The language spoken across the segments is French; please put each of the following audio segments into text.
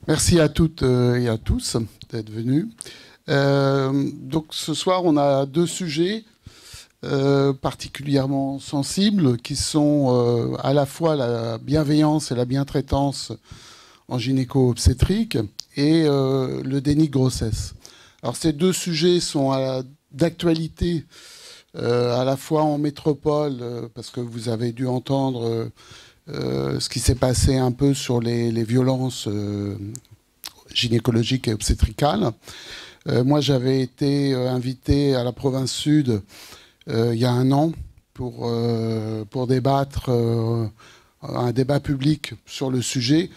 Merci à toutes et à tous d'être venus. Donc ce soir, on a deux sujets particulièrement sensibles qui sont à la fois la bienveillance et la bientraitance en gynéco-obstétrique et le déni de grossesse. Alors ces deux sujets sont d'actualité à la fois en métropole, parce que vous avez dû entendre ce qui s'est passé un peu sur les violences gynécologiques et obstétricales. Moi, j'avais été invité à la province sud il y a un an pour débattre un débat public sur le sujet.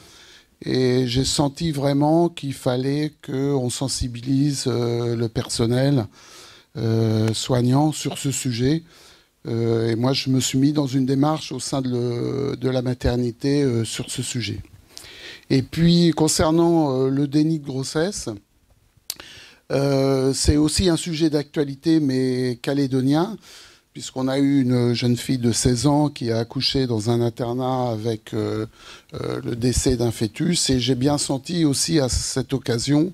Et j'ai senti vraiment qu'il fallait qu'on sensibilise le personnel soignant sur ce sujet. Et moi, je me suis mis dans une démarche au sein de la maternité sur ce sujet. Et puis, concernant le déni de grossesse, c'est aussi un sujet d'actualité, mais calédonien, puisqu'on a eu une jeune fille de 16 ans qui a accouché dans un internat avec le décès d'un fœtus. Et j'ai bien senti aussi à cette occasion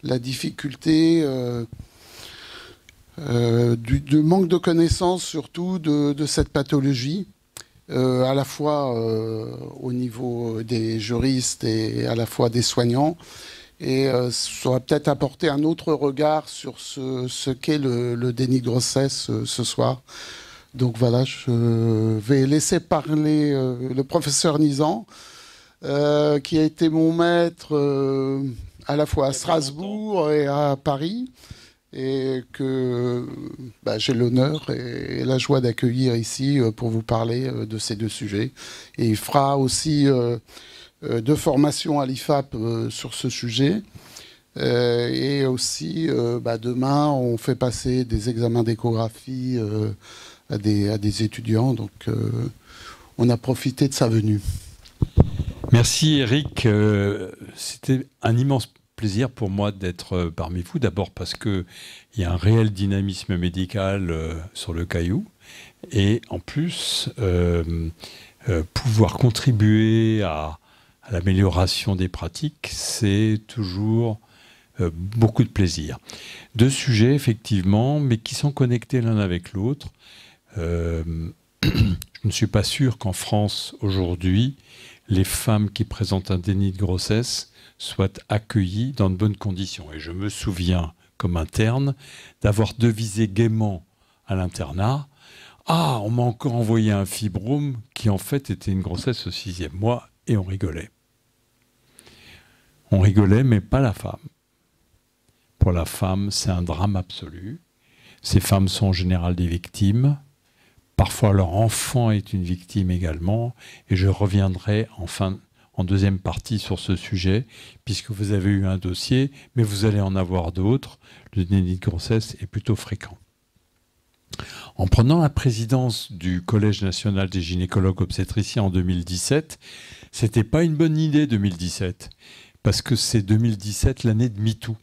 la difficulté du manque de connaissance surtout de cette pathologie, à la fois au niveau des juristes et à la fois des soignants. Et ça va peut-être apporter un autre regard sur ce qu'est le déni de grossesse ce soir. Donc voilà, je vais laisser parler le professeur Nizan, qui a été mon maître à la fois à Strasbourg et à Paris, et que j'ai l'honneur et la joie d'accueillir ici pour vous parler de ces deux sujets. Et il fera aussi de formation à l'IFAP sur ce sujet. Et aussi, demain, on fait passer des examens d'échographie à des étudiants. Donc, on a profité de sa venue. Merci Eric. C'était un immense plaisir pour moi d'être parmi vous. D'abord parce qu'il y a un réel dynamisme médical sur le Caillou. Et en plus, pouvoir contribuer à l'amélioration des pratiques, c'est toujours beaucoup de plaisir. Deux sujets, effectivement, mais qui sont connectés l'un avec l'autre. Je ne suis pas sûr qu'en France, aujourd'hui, les femmes qui présentent un déni de grossesse soient accueillies dans de bonnes conditions. Et je me souviens, comme interne, d'avoir devisé gaiement à l'internat: ah, on m'a encore envoyé un fibrome qui en fait était une grossesse au 6e mois, et on rigolait. On rigolait, mais pas la femme. Pour la femme, c'est un drame absolu. Ces femmes sont en général des victimes. Parfois, leur enfant est une victime également. Et je reviendrai en deuxième partie sur ce sujet, puisque vous avez eu un dossier, mais vous allez en avoir d'autres. Le déni de grossesse est plutôt fréquent. En prenant la présidence du Collège national des gynécologues obstétriciens en 2017, c'était pas une bonne idée 2017, parce que c'est 2017 l'année de MeToo.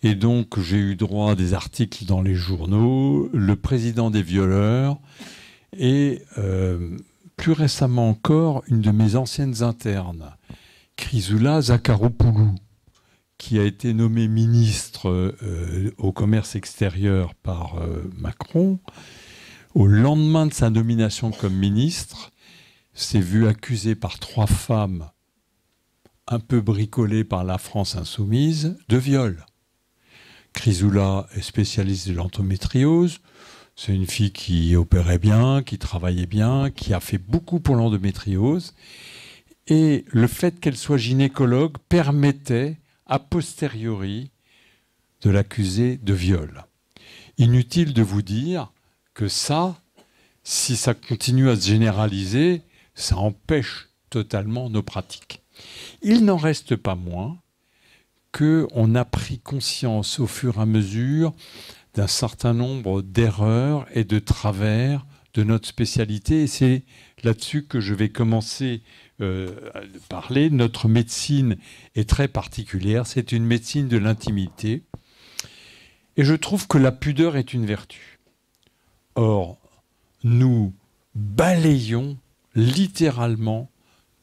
Et donc j'ai eu droit à des articles dans les journaux, le président des violeurs, et plus récemment encore, une de mes anciennes internes, Chrysoula Zakharopoulou, qui a été nommée ministre au commerce extérieur par Macron. Au lendemain de sa nomination comme ministre, s'est vue accusée par 3 femmes un peu bricolées par la France insoumise de viol. Chrysoula est spécialiste de l'endométriose. C'est une fille qui opérait bien, qui travaillait bien, qui a fait beaucoup pour l'endométriose. Et le fait qu'elle soit gynécologue permettait, a posteriori, de l'accuser de viol. Inutile de vous dire que ça, si ça continue à se généraliser, ça empêche totalement nos pratiques. Il n'en reste pas moins qu'on a pris conscience au fur et à mesure d'un certain nombre d'erreurs et de travers de notre spécialité. Et c'est là-dessus que je vais commencer à parler. Notre médecine est très particulière. C'est une médecine de l'intimité. Et je trouve que la pudeur est une vertu. Or, nous balayons littéralement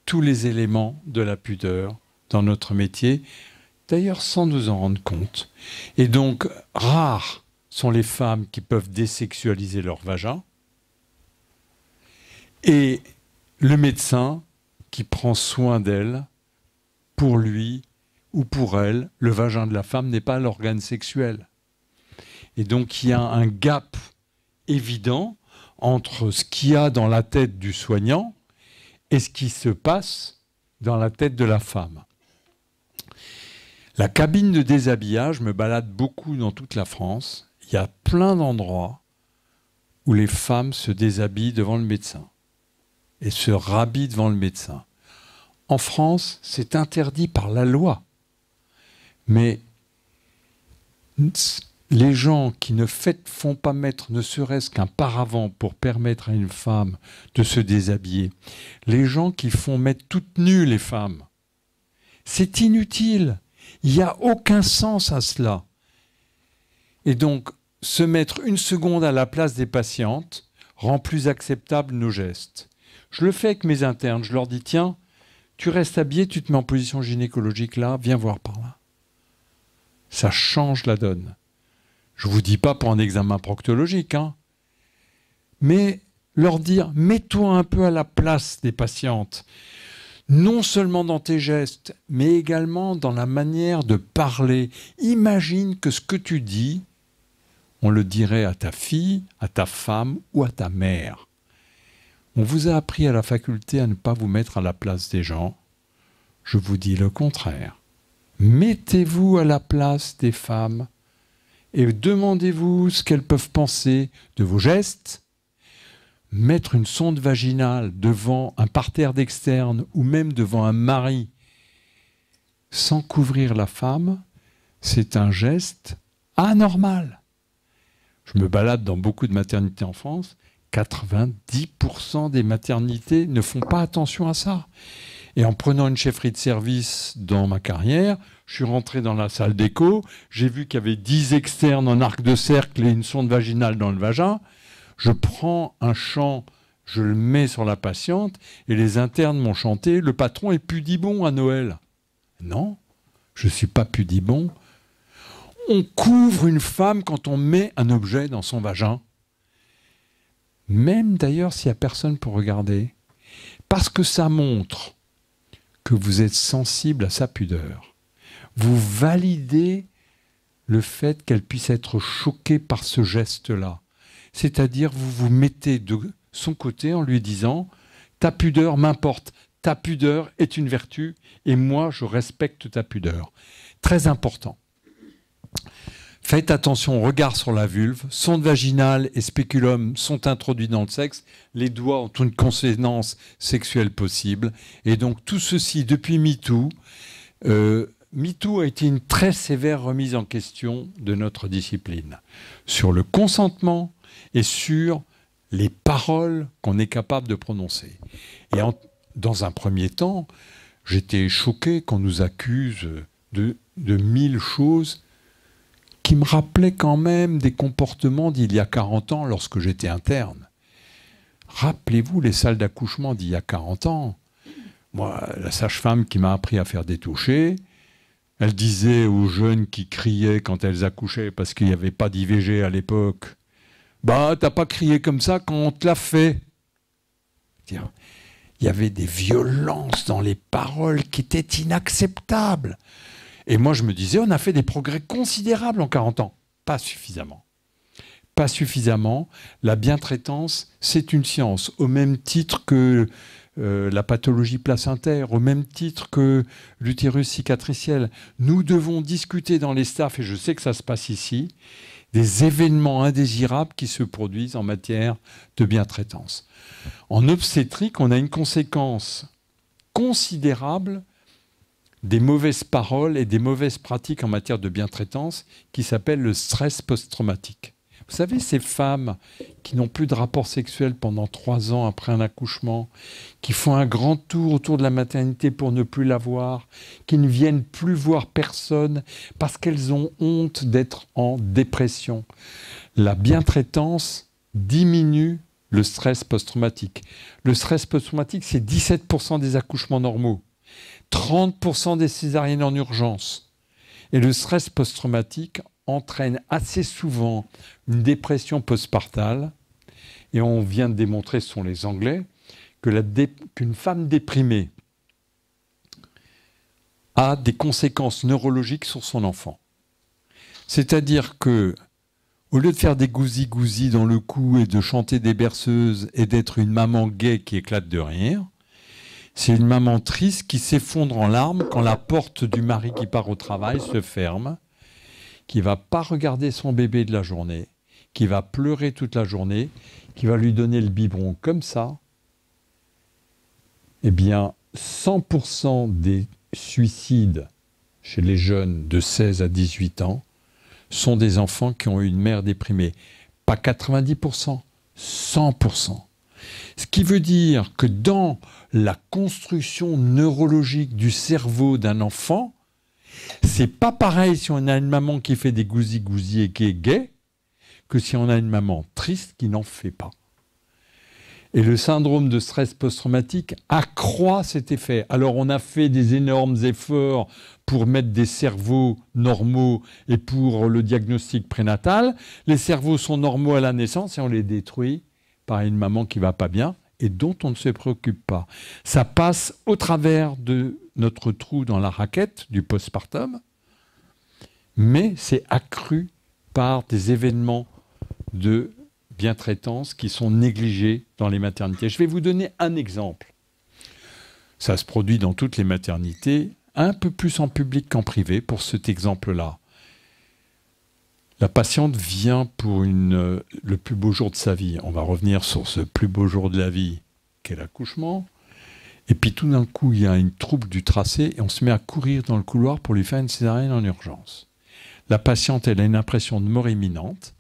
tous les éléments de la pudeur dans notre métier, d'ailleurs sans nous en rendre compte. Et donc, rares sont les femmes qui peuvent désexualiser leur vagin, et le médecin qui prend soin d'elle, pour lui ou pour elle, le vagin de la femme n'est pas l'organe sexuel. Et donc il y a un gap évident entre ce qu'il y a dans la tête du soignant et ce qui se passe dans la tête de la femme. La cabine de déshabillage me balade beaucoup dans toute la France. Il y a plein d'endroits où les femmes se déshabillent devant le médecin et se rhabillent devant le médecin. En France, c'est interdit par la loi. Mais les gens qui ne font pas mettre ne serait-ce qu'un paravent pour permettre à une femme de se déshabiller, les gens qui font mettre toutes nues les femmes, c'est inutile. Il n'y a aucun sens à cela. Et donc, se mettre une seconde à la place des patientes rend plus acceptable nos gestes. Je le fais avec mes internes. Je leur dis, tiens, tu restes habillé, tu te mets en position gynécologique là, viens voir par là. Ça change la donne. Je ne vous dis pas pour un examen proctologique, hein, mais leur dire, mets-toi un peu à la place des patientes, non seulement dans tes gestes, mais également dans la manière de parler. Imagine que ce que tu dis, on le dirait à ta fille, à ta femme ou à ta mère. On vous a appris à la faculté à ne pas vous mettre à la place des gens. Je vous dis le contraire. Mettez-vous à la place des femmes et demandez-vous ce qu'elles peuvent penser de vos gestes. Mettre une sonde vaginale devant un parterre d'externe ou même devant un mari sans couvrir la femme, c'est un geste anormal. Je me balade dans beaucoup de maternités en France. 90% des maternités ne font pas attention à ça. Et en prenant une chefferie de service dans ma carrière, je suis rentré dans la salle d'écho, j'ai vu qu'il y avait 10 externes en arc de cercle et une sonde vaginale dans le vagin. Je prends un chant, je le mets sur la patiente, et les internes m'ont chanté « Le patron est pudibond à Noël ». Non, je ne suis pas pudibond. On couvre une femme quand on met un objet dans son vagin. Même d'ailleurs s'il n'y a personne pour regarder. Parce que ça montre que vous êtes sensible à sa pudeur. Vous validez le fait qu'elle puisse être choquée par ce geste-là. C'est-à-dire, vous vous mettez de son côté en lui disant « Ta pudeur m'importe, ta pudeur est une vertu et moi, je respecte ta pudeur. » Très important. Faites attention au regard sur la vulve. Sonde vaginale et spéculum sont introduits dans le sexe. Les doigts ont une consonance sexuelle possible. Et donc tout ceci, depuis MeToo, MeToo a été une très sévère remise en question de notre discipline. Sur le consentement et sur les paroles qu'on est capable de prononcer. Et dans un premier temps, j'étais choqué qu'on nous accuse de 1000 choses qui me rappelait quand même des comportements d'il y a 40 ans lorsque j'étais interne. Rappelez-vous les salles d'accouchement d'il y a 40 ans. Moi, la sage-femme qui m'a appris à faire des touchés, elle disait aux jeunes qui criaient quand elles accouchaient parce qu'il n'y avait pas d'IVG à l'époque, « Bah, t'as pas crié comme ça quand on te l'a fait. » Il y avait des violences dans les paroles qui étaient inacceptables. Et moi, je me disais, on a fait des progrès considérables en 40 ans. Pas suffisamment. Pas suffisamment. La bientraitance, c'est une science, au même titre que la pathologie placentaire, au même titre que l'utérus cicatriciel. Nous devons discuter dans les staffs, et je sais que ça se passe ici, des événements indésirables qui se produisent en matière de bientraitance. En obstétrique, on a une conséquence considérable des mauvaises paroles et des mauvaises pratiques en matière de bientraitance qui s'appelle le stress post-traumatique. Vous savez, ces femmes qui n'ont plus de rapport sexuel pendant 3 ans après un accouchement, qui font un grand tour autour de la maternité pour ne plus la voir, qui ne viennent plus voir personne parce qu'elles ont honte d'être en dépression. La bientraitance diminue le stress post-traumatique. Le stress post-traumatique, c'est 17% des accouchements normaux. 30% des césariennes en urgence. Et le stress post-traumatique entraîne assez souvent une dépression postpartale. Et on vient de démontrer, ce sont les Anglais, qu'une femme déprimée a des conséquences neurologiques sur son enfant. C'est-à-dire que, au lieu de faire des gousi-gousi dans le cou et de chanter des berceuses et d'être une maman gaie qui éclate de rire, c'est une maman triste qui s'effondre en larmes quand la porte du mari qui part au travail se ferme, qui ne va pas regarder son bébé de la journée, qui va pleurer toute la journée, qui va lui donner le biberon comme ça. Eh bien, 100% des suicides chez les jeunes de 16 à 18 ans sont des enfants qui ont eu une mère déprimée. Pas 90%, 100%. Ce qui veut dire que dans la construction neurologique du cerveau d'un enfant, c'est pas pareil si on a une maman qui fait des gousi-gousi et qui est gaie que si on a une maman triste qui n'en fait pas. Et le syndrome de stress post-traumatique accroît cet effet. Alors on a fait des énormes efforts pour mettre des cerveaux normaux et pour le diagnostic prénatal. Les cerveaux sont normaux à la naissance et on les détruit par une maman qui ne va pas bien et dont on ne se préoccupe pas. Ça passe au travers de notre trou dans la raquette du postpartum, mais c'est accru par des événements de bientraitance qui sont négligés dans les maternités. Je vais vous donner un exemple. Ça se produit dans toutes les maternités, un peu plus en public qu'en privé pour cet exemple-là. La patiente vient pour le plus beau jour de sa vie. On va revenir sur ce plus beau jour de la vie qu'est l'accouchement. Et puis tout d'un coup, il y a une trouble du tracé et on se met à courir dans le couloir pour lui faire une césarienne en urgence. La patiente, elle a une impression de mort imminente.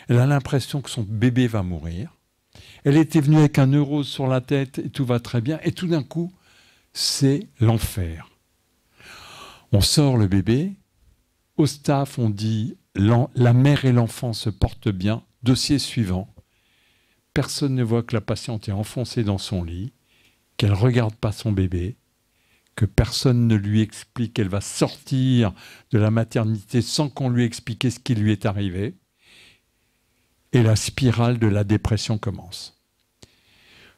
Elle a l'impression que son bébé va mourir. Elle était venue avec un neurose sur la tête et tout va très bien. Et tout d'un coup, c'est l'enfer. On sort le bébé. Au staff, on dit la mère et l'enfant se portent bien. Dossier suivant. Personne ne voit que la patiente est enfoncée dans son lit, qu'elle ne regarde pas son bébé, que personne ne lui explique qu'elle va sortir de la maternité sans qu'on lui explique ce qui lui est arrivé. Et la spirale de la dépression commence.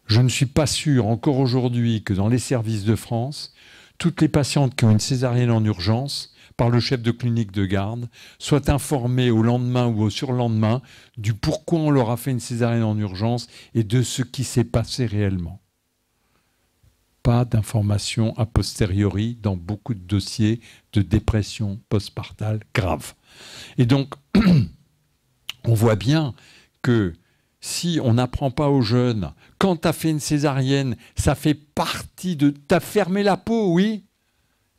Je ne suis pas sûr encore aujourd'hui que dans les services de France, toutes les patientes qui ont une césarienne en urgence, par le chef de clinique de garde, soient informées au lendemain ou au surlendemain du pourquoi on leur a fait une césarienne en urgence et de ce qui s'est passé réellement. Pas d'information a posteriori dans beaucoup de dossiers de dépression postpartale grave. Et donc, on voit bien que si on n'apprend pas aux jeunes, quand tu as fait une césarienne, ça fait partie de... Tu as fermé la peau, oui.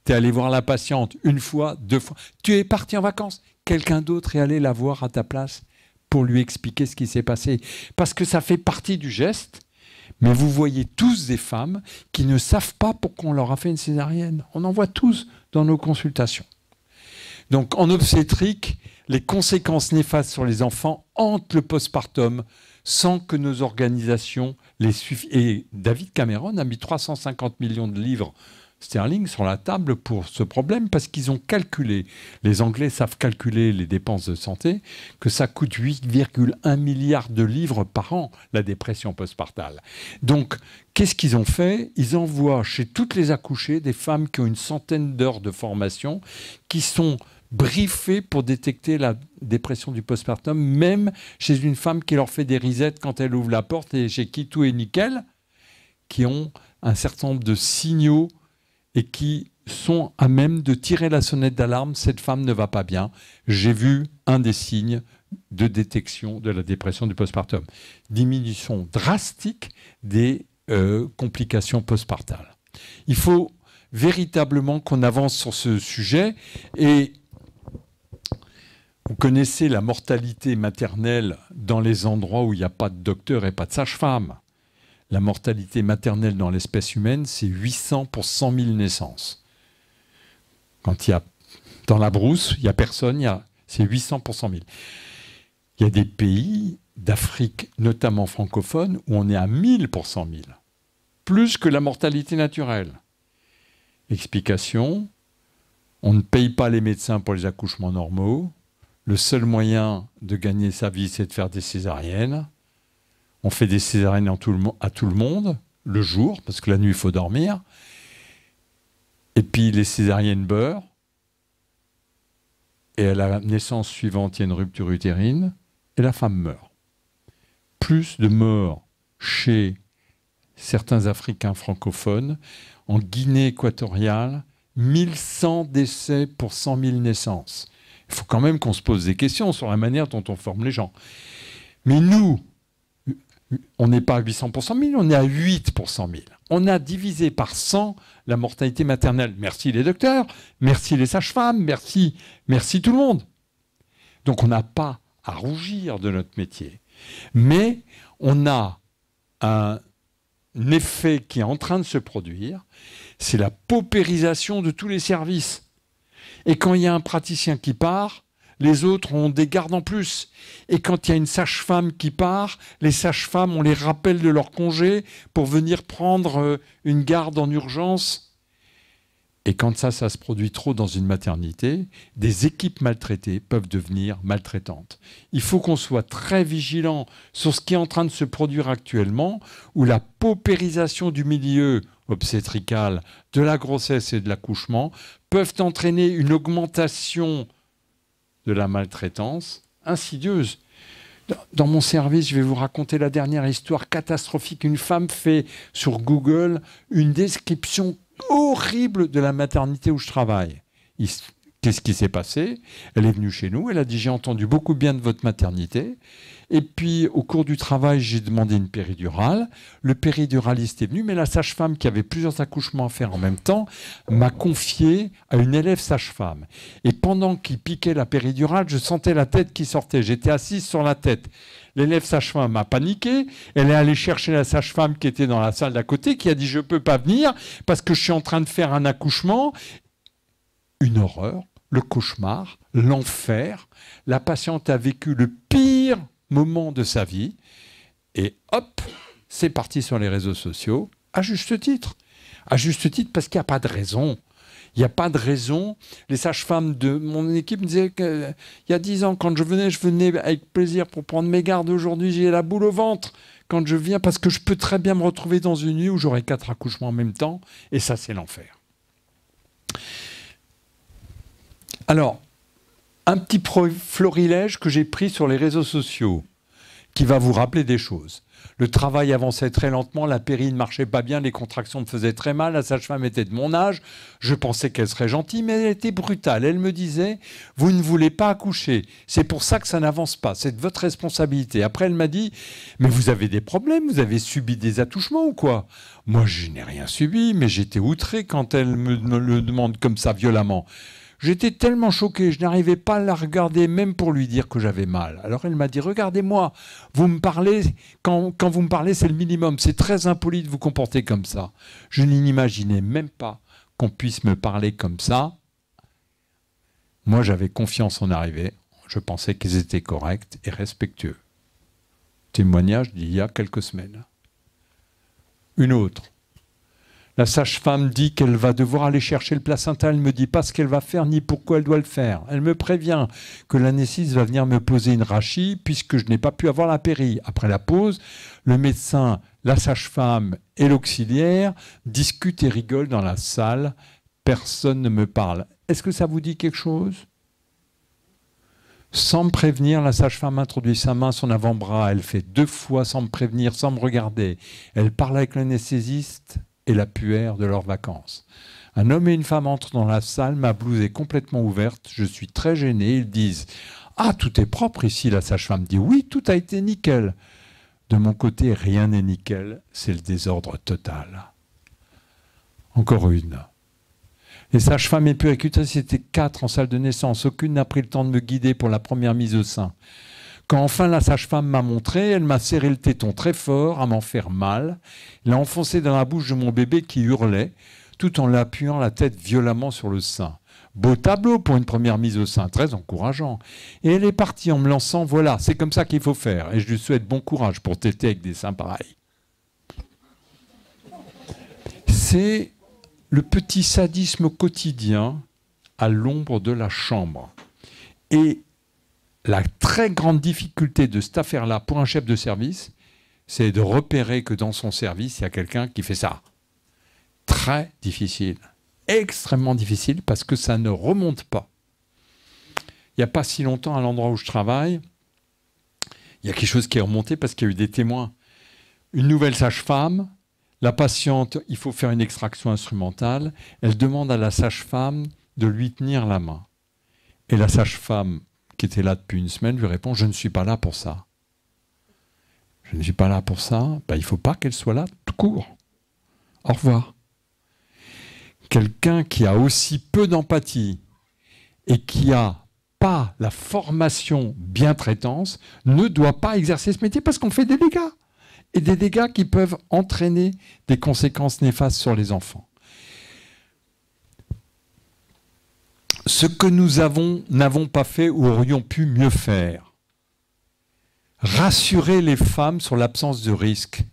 Tu es allé voir la patiente une fois, 2 fois. Tu es parti en vacances. Quelqu'un d'autre est allé la voir à ta place pour lui expliquer ce qui s'est passé. Parce que ça fait partie du geste. Mais vous voyez tous des femmes qui ne savent pas pourquoi on leur a fait une césarienne. On en voit tous dans nos consultations. Donc en obstétrique, les conséquences néfastes sur les enfants hantent le postpartum sans que nos organisations les suivent. Et David Cameron a mis 350 millions de livres sterling sur la table pour ce problème parce qu'ils ont calculé, les Anglais savent calculer les dépenses de santé, que ça coûte 8,1 milliards de livres par an, la dépression postpartale. Donc, qu'est-ce qu'ils ont fait? Ils envoient chez toutes les accouchées des femmes qui ont une centaine d'heures de formation, qui sont briefées pour détecter la dépression du postpartum, même chez une femme qui leur fait des risettes quand elle ouvre la porte et chez qui tout est nickel, qui ont un certain nombre de signaux et qui sont à même de tirer la sonnette d'alarme, cette femme ne va pas bien. J'ai vu un des signes de détection de la dépression du postpartum. Diminution drastique des complications postpartales. Il faut véritablement qu'on avance sur ce sujet et vous connaissez la mortalité maternelle dans les endroits où il n'y a pas de docteur et pas de sage-femme. La mortalité maternelle dans l'espèce humaine, c'est 800 pour 100 000 naissances. Quand il y a dans la brousse, il n'y a personne, c'est 800 pour 100 000. Il y a des pays d'Afrique, notamment francophones, où on est à 1000 pour 100 000. Plus que la mortalité naturelle. Explication, on ne paye pas les médecins pour les accouchements normaux. Le seul moyen de gagner sa vie, c'est de faire des césariennes. On fait des césariennes à tout le monde, le jour, parce que la nuit, il faut dormir. Et puis, les césariennes beurrent. Et à la naissance suivante, il y a une rupture utérine. Et la femme meurt. Plus de morts chez certains Africains francophones. En Guinée équatoriale, 1100 décès pour 100 000 naissances. Il faut quand même qu'on se pose des questions sur la manière dont on forme les gens. Mais nous, on n'est pas à 800 pour 100 000, on est à 8 pour 100 000. On a divisé par 100 la mortalité maternelle. Merci les docteurs, merci les sages-femmes, merci tout le monde. Donc on n'a pas à rougir de notre métier. Mais on a un effet qui est en train de se produire, c'est la paupérisation de tous les services. Et quand il y a un praticien qui part, les autres ont des gardes en plus. Et quand il y a une sage-femme qui part, les sages-femmes, on les rappelle de leur congé pour venir prendre une garde en urgence. Et quand ça se produit trop dans une maternité, des équipes maltraitées peuvent devenir maltraitantes. Il faut qu'on soit très vigilant sur ce qui est en train de se produire actuellement, où la paupérisation du milieu obstétrical, de la grossesse et de l'accouchement peuvent entraîner une augmentation de la maltraitance insidieuse. Dans mon service, je vais vous raconter la dernière histoire catastrophique. Une femme fait sur Google une description horrible de la maternité où je travaille. Qu'est-ce qui s'est passé? Elle est venue chez nous, elle a dit « J'ai entendu beaucoup bien de votre maternité ». Et puis, au cours du travail, j'ai demandé une péridurale. Le périduraliste est venu, mais la sage-femme, qui avait plusieurs accouchements à faire en même temps, m'a confié à une élève sage-femme. Et pendant qu'il piquait la péridurale, je sentais la tête qui sortait. J'étais assise sur la tête. L'élève sage-femme a paniqué. Elle est allée chercher la sage-femme qui était dans la salle d'à côté, qui a dit « Je ne peux pas venir parce que je suis en train de faire un accouchement ». Une horreur, le cauchemar, l'enfer. La patiente a vécu le pire moment de sa vie, et hop, c'est parti sur les réseaux sociaux, à juste titre. À juste titre parce qu'il n'y a pas de raison. Il n'y a pas de raison. Les sages-femmes de mon équipe me disaient qu'il y a 10 ans, quand je venais avec plaisir pour prendre mes gardes. Aujourd'hui, j'ai la boule au ventre quand je viens, parce que je peux très bien me retrouver dans une nuit où j'aurai 4 accouchements en même temps, et ça, c'est l'enfer. Alors, un petit florilège que j'ai pris sur les réseaux sociaux qui va vous rappeler des choses. Le travail avançait très lentement, la péri ne marchait pas bien, les contractions me faisaient très mal, la sage-femme était de mon âge, je pensais qu'elle serait gentille, mais elle était brutale. Elle me disait « Vous ne voulez pas accoucher, c'est pour ça que ça n'avance pas, c'est de votre responsabilité. » Après, elle m'a dit « Mais vous avez des problèmes, vous avez subi des attouchements ou quoi ?» Moi, je n'ai rien subi, mais j'étais outré quand elle me le demande comme ça violemment. J'étais tellement choqué, je n'arrivais pas à la regarder, même pour lui dire que j'avais mal. Alors elle m'a dit, regardez-moi, vous me parlez, quand vous me parlez, c'est le minimum, c'est très impoli de vous comporter comme ça. Je n'imaginais même pas qu'on puisse me parler comme ça. Moi, j'avais confiance en arrivée, je pensais qu'ils étaient corrects et respectueux. Témoignage d'il y a quelques semaines. Une autre. La sage-femme dit qu'elle va devoir aller chercher le placenta. Elle ne me dit pas ce qu'elle va faire ni pourquoi elle doit le faire. Elle me prévient que l'anesthésiste va venir me poser une rachie puisque je n'ai pas pu avoir la péri. Après la pause, le médecin, la sage-femme et l'auxiliaire discutent et rigolent dans la salle. Personne ne me parle. Est-ce que ça vous dit quelque chose? Sans me prévenir, la sage-femme introduit sa main, son avant-bras. Elle fait 2 fois sans me prévenir, sans me regarder. Elle parle avec l'anesthésiste et la puère de leurs vacances. Un homme et une femme entrent dans la salle, ma blouse est complètement ouverte, je suis très gêné. Ils disent « Ah, tout est propre ici ». La sage-femme dit « Oui, tout a été nickel ». De mon côté, rien n'est nickel, c'est le désordre total. Encore une. Les sages-femmes et puéricultrices étaient 4 en salle de naissance. Aucune n'a pris le temps de me guider pour la première mise au sein. Quand enfin la sage-femme m'a montré, elle m'a serré le téton très fort à m'en faire mal. Elle l'a enfoncé dans la bouche de mon bébé qui hurlait, tout en l'appuyant la tête violemment sur le sein. Beau tableau pour une première mise au sein, très encourageant. Et elle est partie en me lançant, voilà, c'est comme ça qu'il faut faire. Et je lui souhaite bon courage pour téter avec des seins pareils. C'est le petit sadisme quotidien à l'ombre de la chambre. Et la très grande difficulté de cette affaire-là pour un chef de service, c'est de repérer que dans son service, il y a quelqu'un qui fait ça. Très difficile, extrêmement difficile, parce que ça ne remonte pas. Il n'y a pas si longtemps, à l'endroit où je travaille, il y a quelque chose qui est remonté parce qu'il y a eu des témoins. Une nouvelle sage-femme, la patiente, il faut faire une extraction instrumentale, elle demande à la sage-femme de lui tenir la main. Et la sage-femme, qui était là depuis une semaine, lui répond « Je ne suis pas là pour ça. Je ne suis pas là pour ça. Ben, il ne faut pas qu'elle soit là tout court. Au revoir. » Quelqu'un qui a aussi peu d'empathie et qui n'a pas la formation bien-traitance ne doit pas exercer ce métier parce qu'on fait des dégâts. Et des dégâts qui peuvent entraîner des conséquences néfastes sur les enfants. Ce que nous n'avons pas fait ou aurions pu mieux faire, rassurer les femmes sur l'absence de risque,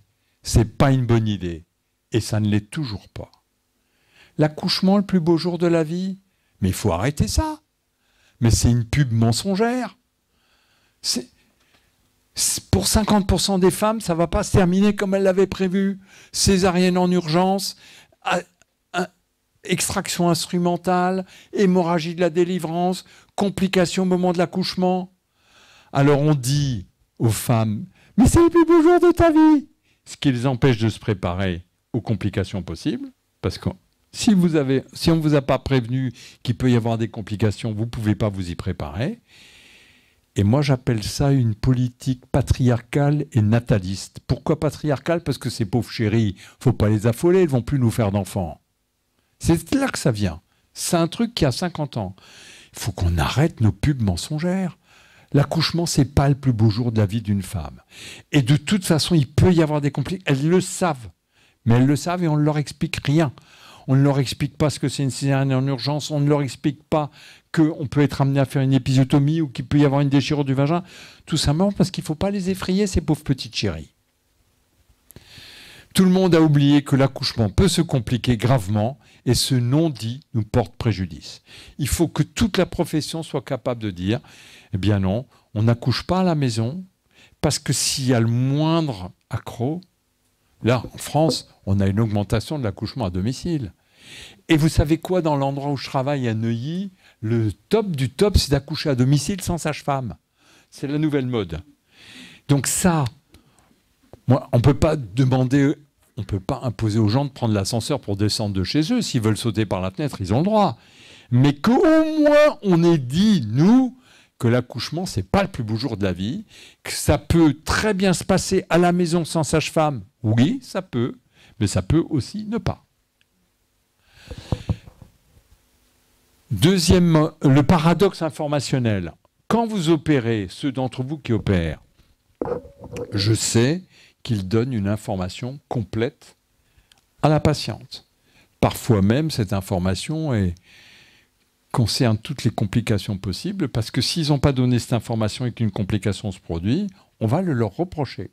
ce n'est pas une bonne idée. Et ça ne l'est toujours pas. L'accouchement, le plus beau jour de la vie, mais il faut arrêter ça. Mais c'est une pub mensongère. Pour 50% des femmes, ça ne va pas se terminer comme elles l'avaient prévu. Césarienne en urgence, extraction instrumentale, hémorragie de la délivrance, complications au moment de l'accouchement. Alors on dit aux femmes, mais c'est le plus beau jour de ta vie. Ce qui les empêche de se préparer aux complications possibles, parce que si on ne vous a pas prévenu qu'il peut y avoir des complications, vous ne pouvez pas vous y préparer. Et moi, j'appelle ça une politique patriarcale et nataliste. Pourquoi patriarcale? Parce que ces pauvres chéris, il ne faut pas les affoler, elles ne vont plus nous faire d'enfants. C'est là que ça vient. C'est un truc qui a 50 ans. Il faut qu'on arrête nos pubs mensongères. L'accouchement, ce n'est pas le plus beau jour de la vie d'une femme. Et de toute façon, il peut y avoir des complications. Elles le savent. Mais elles le savent et on ne leur explique rien. On ne leur explique pas ce que c'est une césarienne en urgence. On ne leur explique pas qu'on peut être amené à faire une épisiotomie ou qu'il peut y avoir une déchirure du vagin. Tout simplement parce qu'il ne faut pas les effrayer, ces pauvres petites chéries. Tout le monde a oublié que l'accouchement peut se compliquer gravement et ce non-dit nous porte préjudice. Il faut que toute la profession soit capable de dire « Eh bien non, on n'accouche pas à la maison parce que s'il y a le moindre accroc, là, en France, on a une augmentation de l'accouchement à domicile. Et vous savez quoi, dans l'endroit où je travaille à Neuilly, le top du top, c'est d'accoucher à domicile sans sage-femme. C'est la nouvelle mode. Donc ça, moi, on ne peut pas demander, on ne peut pas imposer aux gens de prendre l'ascenseur pour descendre de chez eux. S'ils veulent sauter par la fenêtre, ils ont le droit. Mais qu'au moins, on ait dit, nous, que l'accouchement, ce n'est pas le plus beau jour de la vie, que ça peut très bien se passer à la maison sans sage-femme. Oui, ça peut, mais ça peut aussi ne pas. Deuxième, le paradoxe informationnel. Quand vous opérez, ceux d'entre vous qui opèrent, je sais qu'ils donnent une information complète à la patiente. Parfois même, cette information concerne toutes les complications possibles, parce que s'ils n'ont pas donné cette information et qu'une complication se produit, on va le leur reprocher.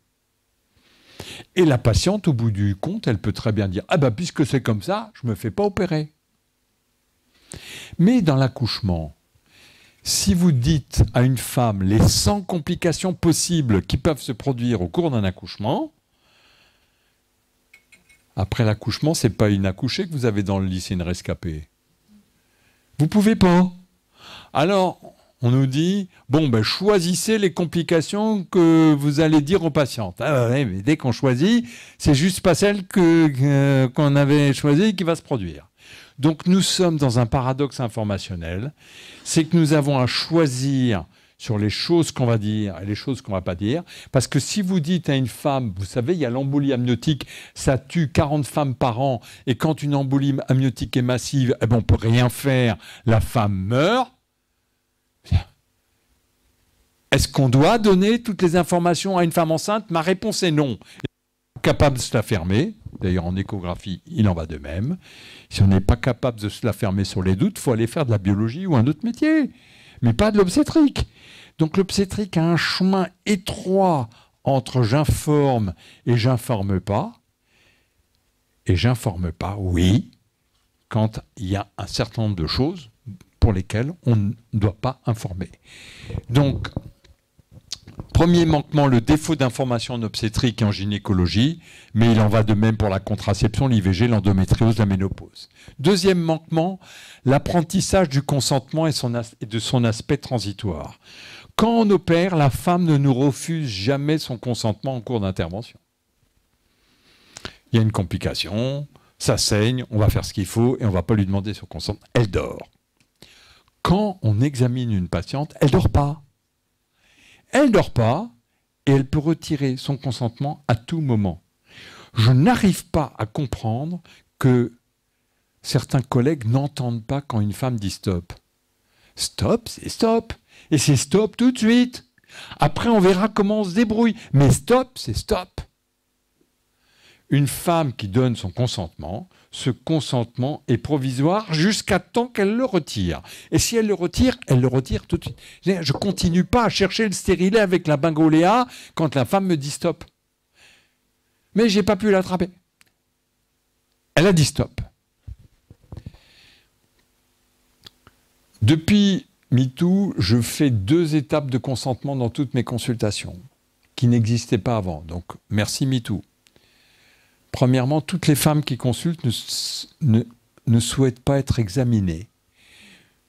Et la patiente, au bout du compte, elle peut très bien dire « Ah ben, puisque c'est comme ça, je ne me fais pas opérer ». Mais dans l'accouchement, si vous dites à une femme les 100 complications possibles qui peuvent se produire au cours d'un accouchement, après l'accouchement, ce n'est pas une accouchée que vous avez dans le lit, c'est une rescapée. Vous ne pouvez pas. Alors, on nous dit, bon, ben, choisissez les complications que vous allez dire aux patientes. Ah, ouais, mais dès qu'on choisit, c'est juste pas celle qu'on avait choisie qui va se produire. Donc nous sommes dans un paradoxe informationnel, c'est que nous avons à choisir sur les choses qu'on va dire et les choses qu'on ne va pas dire, parce que si vous dites à une femme, vous savez, il y a l'embolie amniotique, ça tue 40 femmes par an, et quand une embolie amniotique est massive, eh ben, on ne peut rien faire, la femme meurt. Est-ce qu'on doit donner toutes les informations à une femme enceinte? Ma réponse est non. Capable de se la fermer, d'ailleurs en échographie, il en va de même. Si on n'est pas capable de se la fermer sur les doutes, il faut aller faire de la biologie ou un autre métier, mais pas de l'obstétrique. Donc l'obstétrique a un chemin étroit entre j'informe et j'informe pas. Et j'informe pas, oui, quand il y a un certain nombre de choses pour lesquelles on ne doit pas informer. Donc, premier manquement, le défaut d'information en obstétrique et en gynécologie, mais il en va de même pour la contraception, l'IVG, l'endométriose, la ménopause. Deuxième manquement, l'apprentissage du consentement et de son aspect transitoire. Quand on opère, la femme ne nous refuse jamais son consentement en cours d'intervention. Il y a une complication, ça saigne, on va faire ce qu'il faut et on ne va pas lui demander son consentement. Elle dort. Quand on examine une patiente, elle ne dort pas. Elle ne dort pas et elle peut retirer son consentement à tout moment. Je n'arrive pas à comprendre que certains collègues n'entendent pas quand une femme dit stop. Stop, c'est stop. Et c'est stop tout de suite. Après, on verra comment on se débrouille. Mais stop, c'est stop. Une femme qui donne son consentement, ce consentement est provisoire jusqu'à temps qu'elle le retire. Et si elle le retire tout de suite. Je ne continue pas à chercher le stérilet avec la bingoléa quand la femme me dit stop. Mais je n'ai pas pu l'attraper. Elle a dit stop. Depuis MeToo, je fais 2 étapes de consentement dans toutes mes consultations, qui n'existaient pas avant. Donc, merci MeToo. Premièrement, toutes les femmes qui consultent ne souhaitent pas être examinées.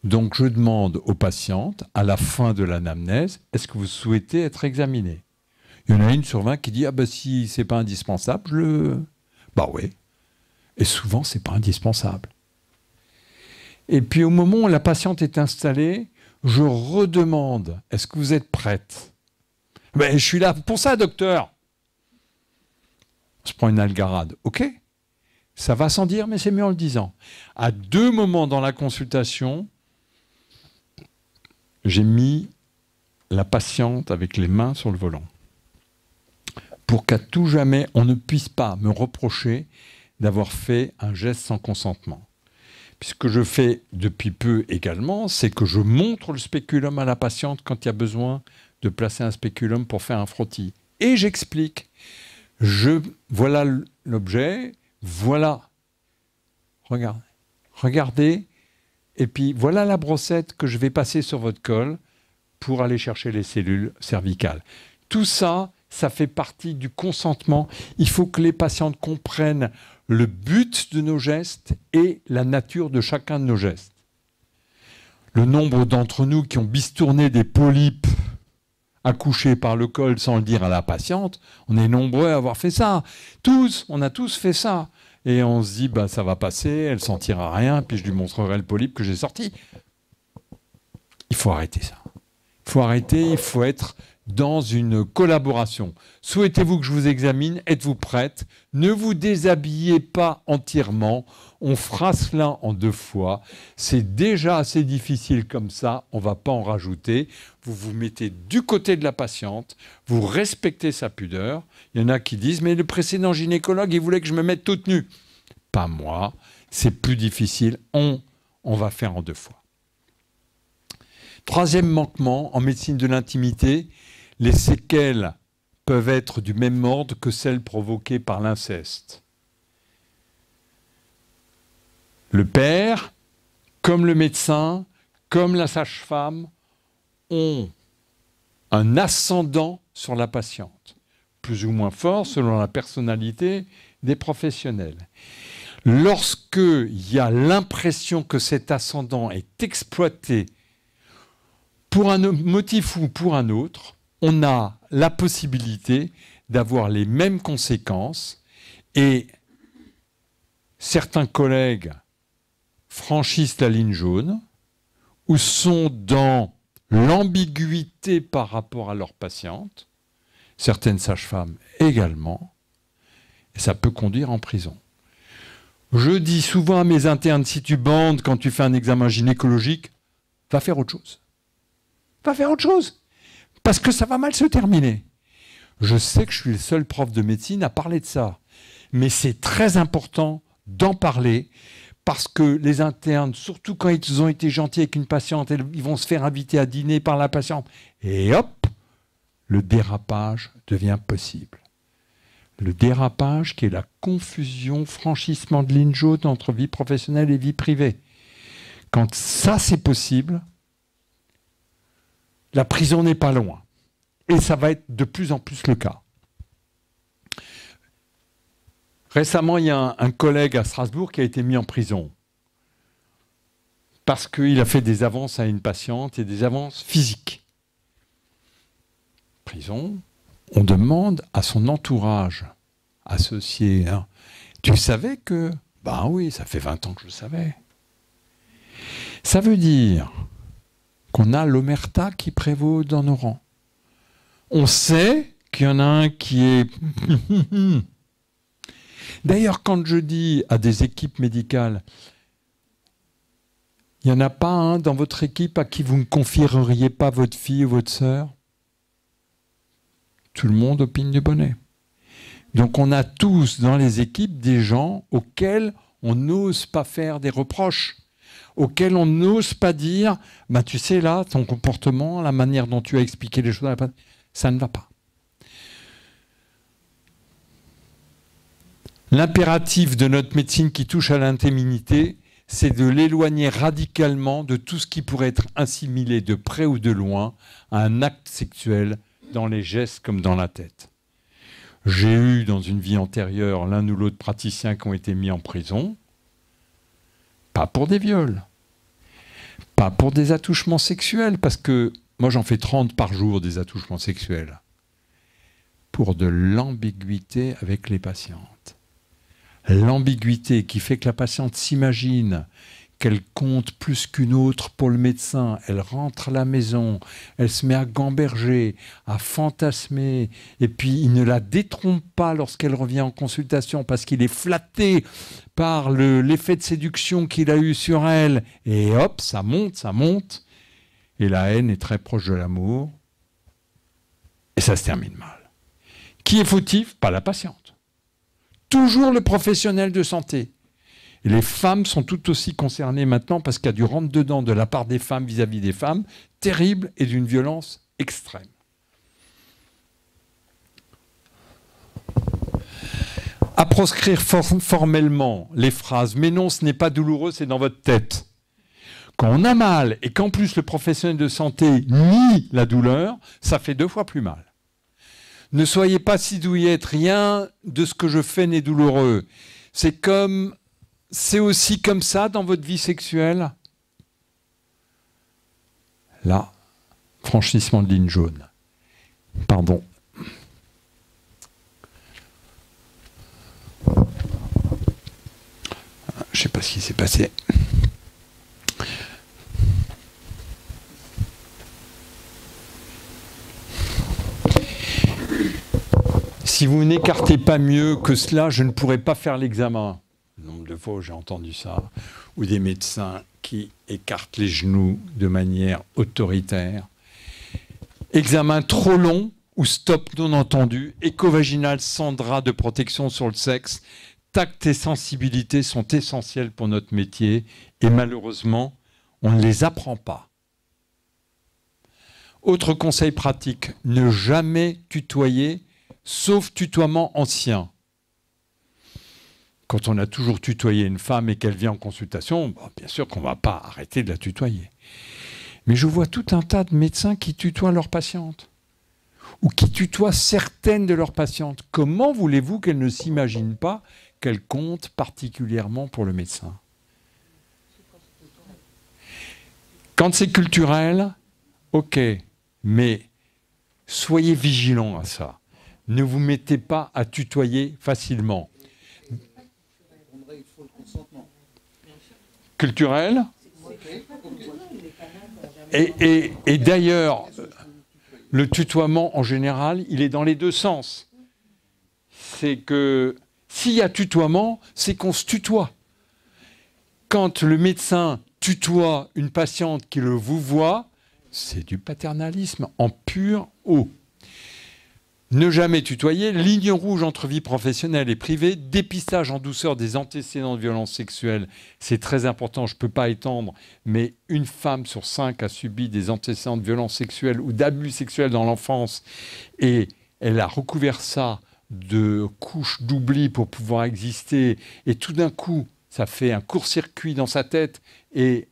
Donc, je demande aux patientes, à la fin de l'anamnèse, est-ce que vous souhaitez être examinée? Il y en a une sur 20 qui dit, ah ben si c'est pas indispensable, bah oui. Et souvent, c'est pas indispensable. Et puis, au moment où la patiente est installée, je redemande, est-ce que vous êtes prête? Ben, je suis là pour ça, docteur. On se prend une algarade. OK, ça va sans dire, mais c'est mieux en le disant. À 2 moments dans la consultation, j'ai mis la patiente avec les mains sur le volant pour qu'à tout jamais, on ne puisse pas me reprocher d'avoir fait un geste sans consentement. Puis ce que je fais depuis peu également, c'est que je montre le spéculum à la patiente quand il y a besoin de placer un spéculum pour faire un frottis. Et j'explique. Voilà l'objet, voilà. Regardez. Et puis voilà la brossette que je vais passer sur votre col pour aller chercher les cellules cervicales. Tout ça, ça fait partie du consentement. Il faut que les patientes comprennent le but de nos gestes et la nature de chacun de nos gestes. Le nombre d'entre nous qui ont bistourné des polypes accouchés par le col sans le dire à la patiente, on est nombreux à avoir fait ça. Tous, on a tous fait ça. Et on se dit, bah, ça va passer, elle ne sentira rien, puis je lui montrerai le polype que j'ai sorti. Il faut arrêter ça. Il faut arrêter, il faut être dans une collaboration. Souhaitez-vous que je vous examine? Êtes-vous prête? Ne vous déshabillez pas entièrement. On fera cela en 2 fois. C'est déjà assez difficile comme ça. On ne va pas en rajouter. Vous vous mettez du côté de la patiente. Vous respectez sa pudeur. Il y en a qui disent, mais le précédent gynécologue, il voulait que je me mette toute nue. Pas moi. C'est plus difficile. On va faire en 2 fois. 3e manquement, en médecine de l'intimité, les séquelles peuvent être du même ordre que celles provoquées par l'inceste. Le père, comme le médecin, comme la sage-femme, ont un ascendant sur la patiente, plus ou moins fort selon la personnalité des professionnels. Lorsqu'il y a l'impression que cet ascendant est exploité pour un motif ou pour un autre, on a la possibilité d'avoir les mêmes conséquences et certains collègues franchissent la ligne jaune ou sont dans l'ambiguïté par rapport à leur patiente, certaines sages-femmes également, et ça peut conduire en prison. Je dis souvent à mes internes, si tu bandes quand tu fais un examen gynécologique, va faire autre chose. Va faire autre chose. Parce que ça va mal se terminer. Je sais que je suis le seul prof de médecine à parler de ça. Mais c'est très important d'en parler parce que les internes, surtout quand ils ont été gentils avec une patiente, ils vont se faire inviter à dîner par la patiente. Et hop, le dérapage devient possible. le dérapage qui est la confusion, franchissement de ligne jaune entre vie professionnelle et vie privée. Quand ça c'est possible, la prison n'est pas loin. Et ça va être de plus en plus le cas. Récemment, il y a un collègue à Strasbourg qui a été mis en prison parce qu'il a fait des avances à une patiente et des avances physiques. Prison, on demande à son entourage associé, hein, tu savais que... Ben oui, ça fait 20 ans que je le savais. Ça veut dire qu'on a l'omerta qui prévaut dans nos rangs. On sait qu'il y en a un qui est... D'ailleurs, quand je dis à des équipes médicales, il n'y en a pas un dans votre équipe à qui vous ne confieriez pas votre fille ou votre sœur? Tout le monde opine du bonnet. Donc on a tous dans les équipes des gens auxquels on n'ose pas faire des reproches, auxquels on n'ose pas dire bah, tu sais là, ton comportement, la manière dont tu as expliqué les choses, ça ne va pas. L'impératif de notre médecine qui touche à l'intimité, c'est de l'éloigner radicalement de tout ce qui pourrait être assimilé de près ou de loin à un acte sexuel dans les gestes comme dans la tête. J'ai eu dans une vie antérieure l'un ou l'autre praticien qui ont été mis en prison, pas pour des viols, pas pour des attouchements sexuels, parce que moi j'en fais 30 par jour des attouchements sexuels, pour de l'ambiguïté avec les patientes. L'ambiguïté qui fait que la patiente s'imagine qu'elle compte plus qu'une autre pour le médecin. Elle rentre à la maison, elle se met à gamberger, à fantasmer, et puis il ne la détrompe pas lorsqu'elle revient en consultation parce qu'il est flatté par l'effet de séduction qu'il a eu sur elle. Et hop, ça monte, et la haine est très proche de l'amour, et ça se termine mal. Qui est fautif? Pas la patiente. Toujours le professionnel de santé. Et les femmes sont tout aussi concernées maintenant parce qu'il y a du rentre-dedans de la part des femmes vis-à-vis des femmes, terrible et d'une violence extrême. À proscrire formellement les phrases « mais non, ce n'est pas douloureux, c'est dans votre tête ». Quand on a mal et qu'en plus le professionnel de santé nie la douleur, ça fait 2 fois plus mal. Ne soyez pas si douillette, rien de ce que je fais n'est douloureux. C'est aussi comme ça dans votre vie sexuelle. Là, franchissement de ligne jaune. Pardon. Je ne sais pas ce qui s'est passé. Si vous n'écartez pas mieux que cela, je ne pourrai pas faire l'examen. Le nombre de fois où j'ai entendu ça, ou des médecins qui écartent les genoux de manière autoritaire. Examen trop long ou stop non entendu, éco-vaginal sans drap de protection sur le sexe. Tact et sensibilité sont essentiels pour notre métier et malheureusement, on ne les apprend pas. Autre conseil pratique, ne jamais tutoyer, sauf tutoiement ancien. Quand on a toujours tutoyé une femme et qu'elle vient en consultation, bon, bien sûr qu'on ne va pas arrêter de la tutoyer. Mais je vois tout un tas de médecins qui tutoient leurs patientes ou qui tutoient certaines de leurs patientes. Comment voulez-vous qu'elles ne s'imaginent pas qu'elles comptent particulièrement pour le médecin? Quand c'est culturel, ok, mais soyez vigilants à ça. Ne vous mettez pas à tutoyer facilement. Culturel. Et d'ailleurs, le tutoiement en général, il est dans les deux sens. C'est que s'il y a tutoiement, c'est qu'on se tutoie. Quand le médecin tutoie une patiente qui le vouvoie, c'est du paternalisme en pur eau. Ne jamais tutoyer, ligne rouge entre vie professionnelle et privée, dépistage en douceur des antécédents de violences sexuelles, c'est très important, je ne peux pas étendre, mais une femme sur 5 a subi des antécédents de violences sexuelles ou d'abus sexuels dans l'enfance et elle a recouvert ça de couches d'oubli pour pouvoir exister, et tout d'un coup, ça fait un court-circuit dans sa tête, et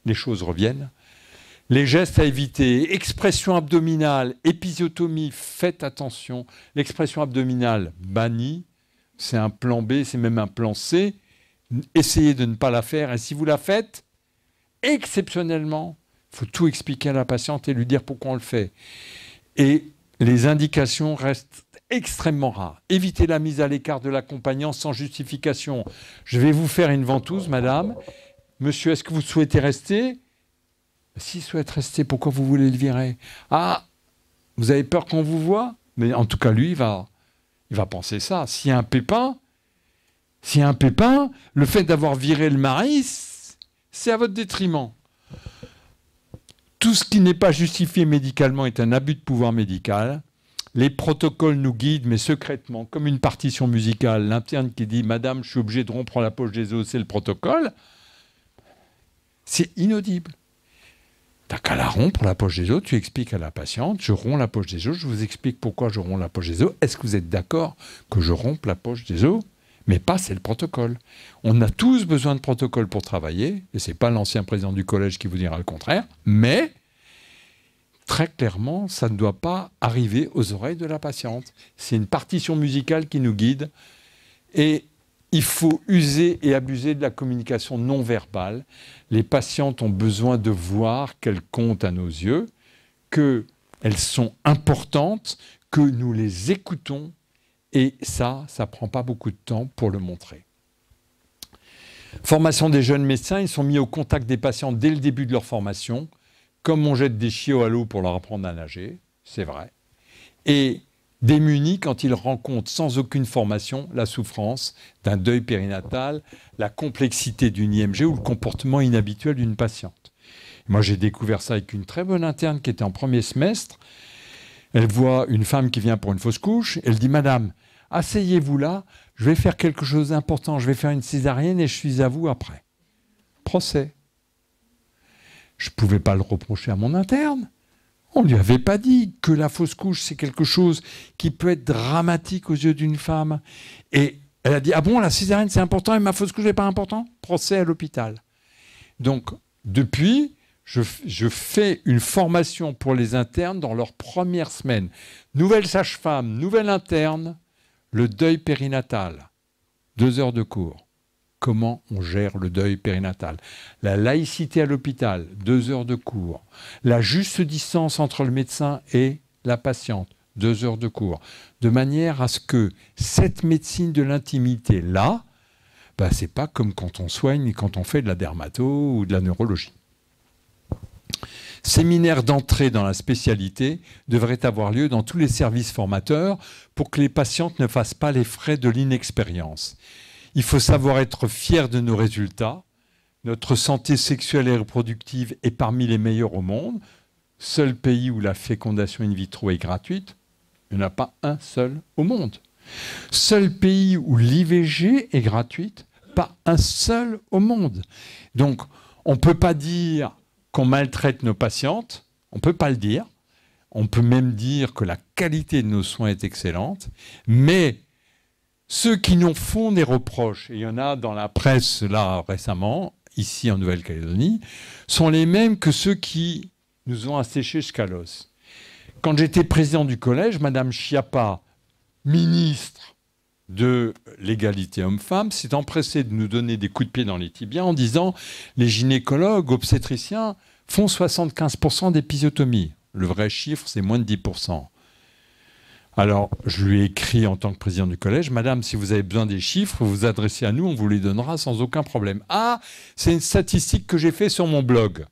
les choses reviennent. Les gestes à éviter, expression abdominale, épisiotomie, faites attention. L'expression abdominale bannie, c'est un plan B, c'est même un plan C. Essayez de ne pas la faire, et si vous la faites, exceptionnellement, il faut tout expliquer à la patiente et lui dire pourquoi on le fait. Et les indications restent extrêmement rares. Évitez la mise à l'écart de l'accompagnant sans justification. Je vais vous faire une ventouse, madame. Monsieur, est-ce que vous souhaitez rester? S'il souhaite rester, pourquoi vous voulez le virer? Ah, vous avez peur qu'on vous voit? Mais en tout cas, lui, il va penser ça. S'il y a un pépin, le fait d'avoir viré le mari, c'est à votre détriment. Tout ce qui n'est pas justifié médicalement est un abus de pouvoir médical. Les protocoles nous guident, mais secrètement, comme une partition musicale. L'interne qui dit « Madame, je suis obligé de rompre la poche des os, c'est le protocole », c'est inaudible. T'as qu'à la rompre, la poche des os, tu expliques à la patiente « Je romps la poche des os, je vous explique pourquoi je romps la poche des os. Est-ce que vous êtes d'accord que je rompe la poche des os ?» Mais pas, c'est le protocole. On a tous besoin de protocole pour travailler, et ce n'est pas l'ancien président du collège qui vous dira le contraire, mais très clairement, ça ne doit pas arriver aux oreilles de la patiente. C'est une partition musicale qui nous guide, et il faut user et abuser de la communication non verbale. Les patientes ont besoin de voir qu'elles comptent à nos yeux, qu'elles sont importantes, que nous les écoutons, et ça ne prend pas beaucoup de temps pour le montrer. Formation des jeunes médecins, ils sont mis au contact des patients dès le début de leur formation, comme on jette des chiots à l'eau pour leur apprendre à nager, c'est vrai, et démunis quand ils rencontrent sans aucune formation la souffrance d'un deuil périnatal, la complexité d'une IMG ou le comportement inhabituel d'une patiente. Moi, j'ai découvert ça avec une très bonne interne qui était en premier semestre. Elle voit une femme qui vient pour une fausse couche. Elle dit « Madame, asseyez-vous là, je vais faire quelque chose d'important. Je vais faire une césarienne et je suis à vous après. » Procès. Je ne pouvais pas le reprocher à mon interne. On ne lui avait pas dit que la fausse couche, c'est quelque chose qui peut être dramatique aux yeux d'une femme. Et elle a dit « Ah bon, la césarienne, c'est important et ma fausse couche n'est pas important ?» Procès à l'hôpital. Donc, depuis, je fais une formation pour les internes dans leur première semaine. Nouvelle sage-femme, nouvelle interne, le deuil périnatal. 2 heures de cours. Comment on gère le deuil périnatal. La laïcité à l'hôpital, 2 heures de cours. La juste distance entre le médecin et la patiente, 2 heures de cours. De manière à ce que cette médecine de l'intimité-là, ce n'est pas comme quand on soigne et quand on fait de la dermato ou de la neurologie. Séminaire d'entrée dans la spécialité devrait avoir lieu dans tous les services formateurs pour que les patientes ne fassent pas les frais de l'inexpérience. Il faut savoir être fier de nos résultats. Notre santé sexuelle et reproductive est parmi les meilleures au monde. Seul pays où la fécondation in vitro est gratuite. Il n'y en a pas un seul au monde. Seul pays où l'IVG est gratuite. Pas un seul au monde. Donc, on ne peut pas dire qu'on maltraite nos patientes. On ne peut pas le dire. On peut même dire que la qualité de nos soins est excellente. Mais ceux qui nous font des reproches, et il y en a dans la presse là récemment, ici en Nouvelle-Calédonie, sont les mêmes que ceux qui nous ont asséchés jusqu'à l'os. Quand j'étais président du collège, Madame Schiappa, ministre de l'égalité homme-femme, s'est empressée de nous donner des coups de pied dans les tibias en disant « Les gynécologues, obstétriciens font 75% d'épisiotomie. » Le vrai chiffre, c'est moins de 10%. Alors, je lui ai écrit en tant que président du collège, « Madame, si vous avez besoin des chiffres, vous vous adressez à nous, on vous les donnera sans aucun problème. » Ah, c'est une statistique que j'ai faite sur mon blog.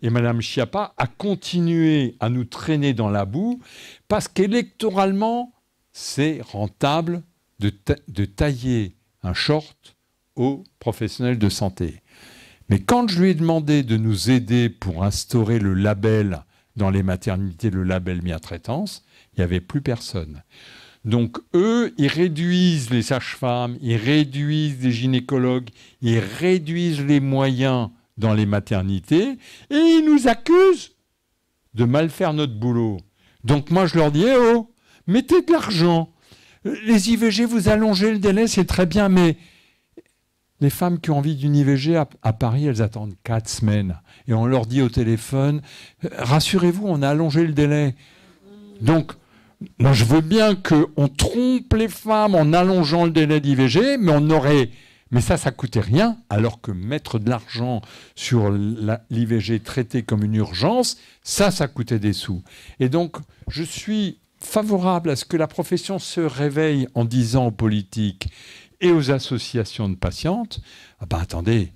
Et Madame Schiappa a continué à nous traîner dans la boue parce qu'électoralement, c'est rentable de tailler un short aux professionnels de santé. Mais quand je lui ai demandé de nous aider pour instaurer le label dans les maternités, le label Mia-Traitance, il n'y avait plus personne. Donc eux, ils réduisent les sages-femmes, ils réduisent les gynécologues, ils réduisent les moyens dans les maternités et ils nous accusent de mal faire notre boulot. Donc moi je leur dis, oh, mettez de l'argent. Les IVG, vous allongez le délai, c'est très bien, mais les femmes qui ont envie d'une IVG à Paris, elles attendent 4 semaines. Et on leur dit au téléphone, rassurez-vous, on a allongé le délai. Donc, moi, je veux bien qu'on trompe les femmes en allongeant le délai d'IVG, mais ça coûtait rien, alors que mettre de l'argent sur l'IVG traité comme une urgence, ça coûtait des sous. Et donc, je suis favorable à ce que la profession se réveille en disant aux politiques et aux associations de patientes, attendez,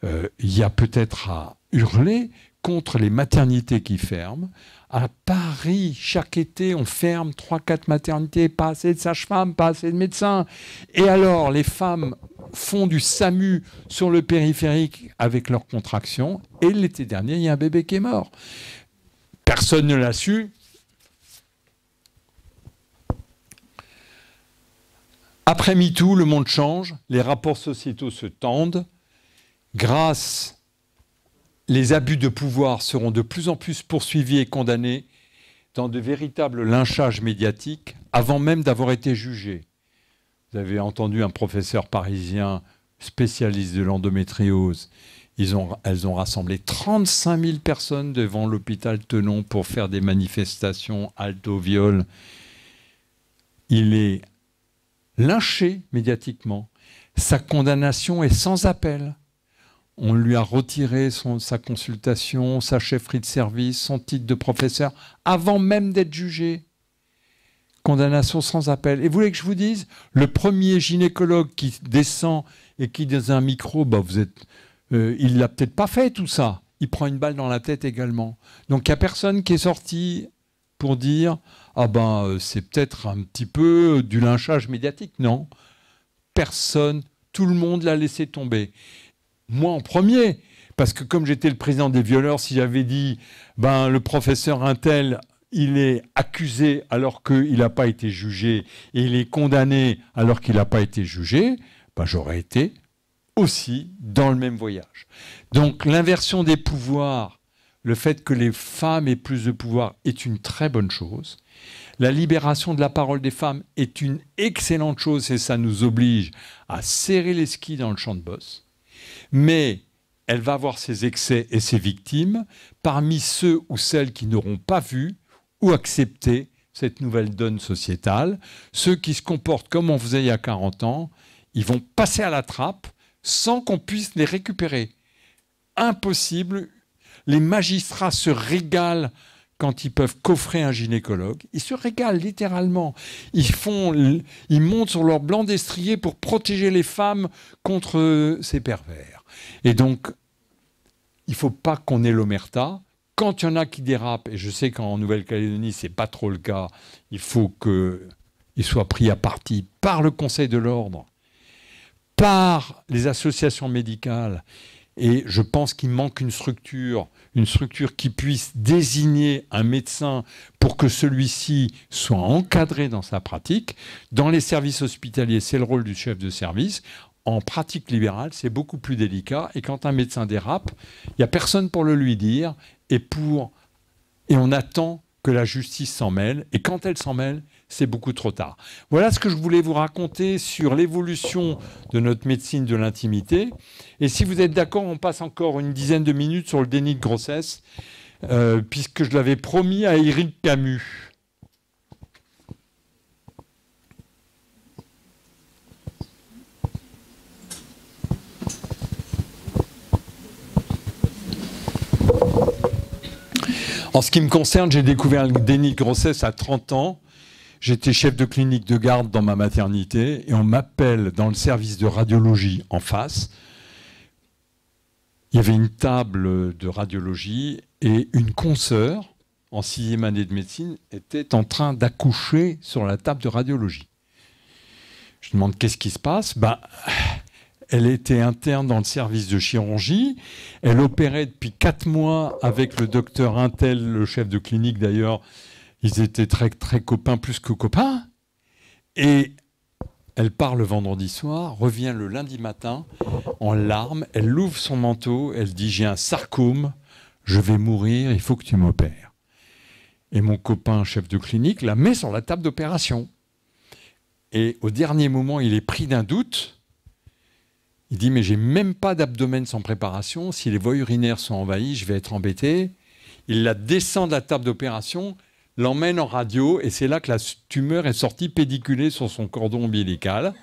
il y a peut-être à hurler contre les maternités qui ferment. À Paris, chaque été, on ferme 3-4 maternités, pas assez de sages-femmes, pas assez de médecins. Et alors, les femmes font du SAMU sur le périphérique avec leurs contractions. Et l'été dernier, il y a un bébé qui est mort. Personne ne l'a su. Après MeToo, le monde change, les rapports sociétaux se tendent. Les abus de pouvoir seront de plus en plus poursuivis et condamnés dans de véritables lynchages médiatiques avant même d'avoir été jugés. Vous avez entendu un professeur parisien spécialiste de l'endométriose. Elles ont rassemblé 35 000 personnes devant l'hôpital Tenon pour faire des manifestations halte au viol. Il est lynché médiatiquement. Sa condamnation est sans appel. On lui a retiré sa consultation, sa chefferie de service, son titre de professeur, avant même d'être jugé. Condamnation sans appel. Et vous voulez que je vous dise, le premier gynécologue qui descend et qui, dans un micro, il l'a peut-être pas fait tout ça. Il prend une balle dans la tête également. Donc il n'y a personne qui est sorti pour dire c'est peut-être un petit peu du lynchage médiatique. Non. Personne, tout le monde l'a laissé tomber. Moi en premier, parce que comme j'étais le président des violeurs, si j'avais dit le professeur Intel, il est accusé alors qu'il n'a pas été jugé et il est condamné alors qu'il n'a pas été jugé, j'aurais été aussi dans le même voyage. Donc l'inversion des pouvoirs, le fait que les femmes aient plus de pouvoir est une très bonne chose. La libération de la parole des femmes est une excellente chose et ça nous oblige à serrer les skis dans le champ de bosse. Mais elle va avoir ses excès et ses victimes parmi ceux ou celles qui n'auront pas vu ou accepté cette nouvelle donne sociétale. Ceux qui se comportent comme on faisait il y a 40 ans, ils vont passer à la trappe sans qu'on puisse les récupérer. Impossible. Les magistrats se régalent quand ils peuvent coffrer un gynécologue. Ils se régalent littéralement. Ils montent sur leur blanc destrier pour protéger les femmes contre ces pervers. Et donc, il ne faut pas qu'on ait l'omerta. Quand il y en a qui dérapent, et je sais qu'en Nouvelle-Calédonie, ce n'est pas trop le cas, il faut qu'ils soient pris à partie par le Conseil de l'ordre, par les associations médicales. Et je pense qu'il manque une structure qui puisse désigner un médecin pour que celui-ci soit encadré dans sa pratique. Dans les services hospitaliers, c'est le rôle du chef de service. En pratique libérale, c'est beaucoup plus délicat. Et quand un médecin dérape, il n'y a personne pour le lui dire. Et on attend que la justice s'en mêle. Et quand elle s'en mêle, c'est beaucoup trop tard. Voilà ce que je voulais vous raconter sur l'évolution de notre médecine de l'intimité. Et si vous êtes d'accord, on passe encore une dizaine de minutes sur le déni de grossesse, puisque je l'avais promis à Éric Camus. En ce qui me concerne, j'ai découvert le déni de grossesse à 30 ans. J'étais chef de clinique de garde dans ma maternité et on m'appelle dans le service de radiologie en face. Il y avait une table de radiologie et une consoeur en 6e année de médecine était en train d'accoucher sur la table de radiologie. Je demande qu'est-ce qui se passe. Elle était interne dans le service de chirurgie. Elle opérait depuis 4 mois avec le docteur Intel, le chef de clinique d'ailleurs. Ils étaient très, très copains, plus que copains. Et elle part le vendredi soir, revient le lundi matin en larmes. Elle ouvre son manteau. Elle dit « J'ai un sarcome, je vais mourir, il faut que tu m'opères. » Et mon copain, chef de clinique, la met sur la table d'opération. Et au dernier moment, il est pris d'un doute. Il dit, mais j'ai même pas d'abdomen sans préparation. Si les voies urinaires sont envahies, je vais être embêté. Il la descend de la table d'opération, l'emmène en radio, et c'est là que la tumeur est sortie pédiculée sur son cordon ombilical.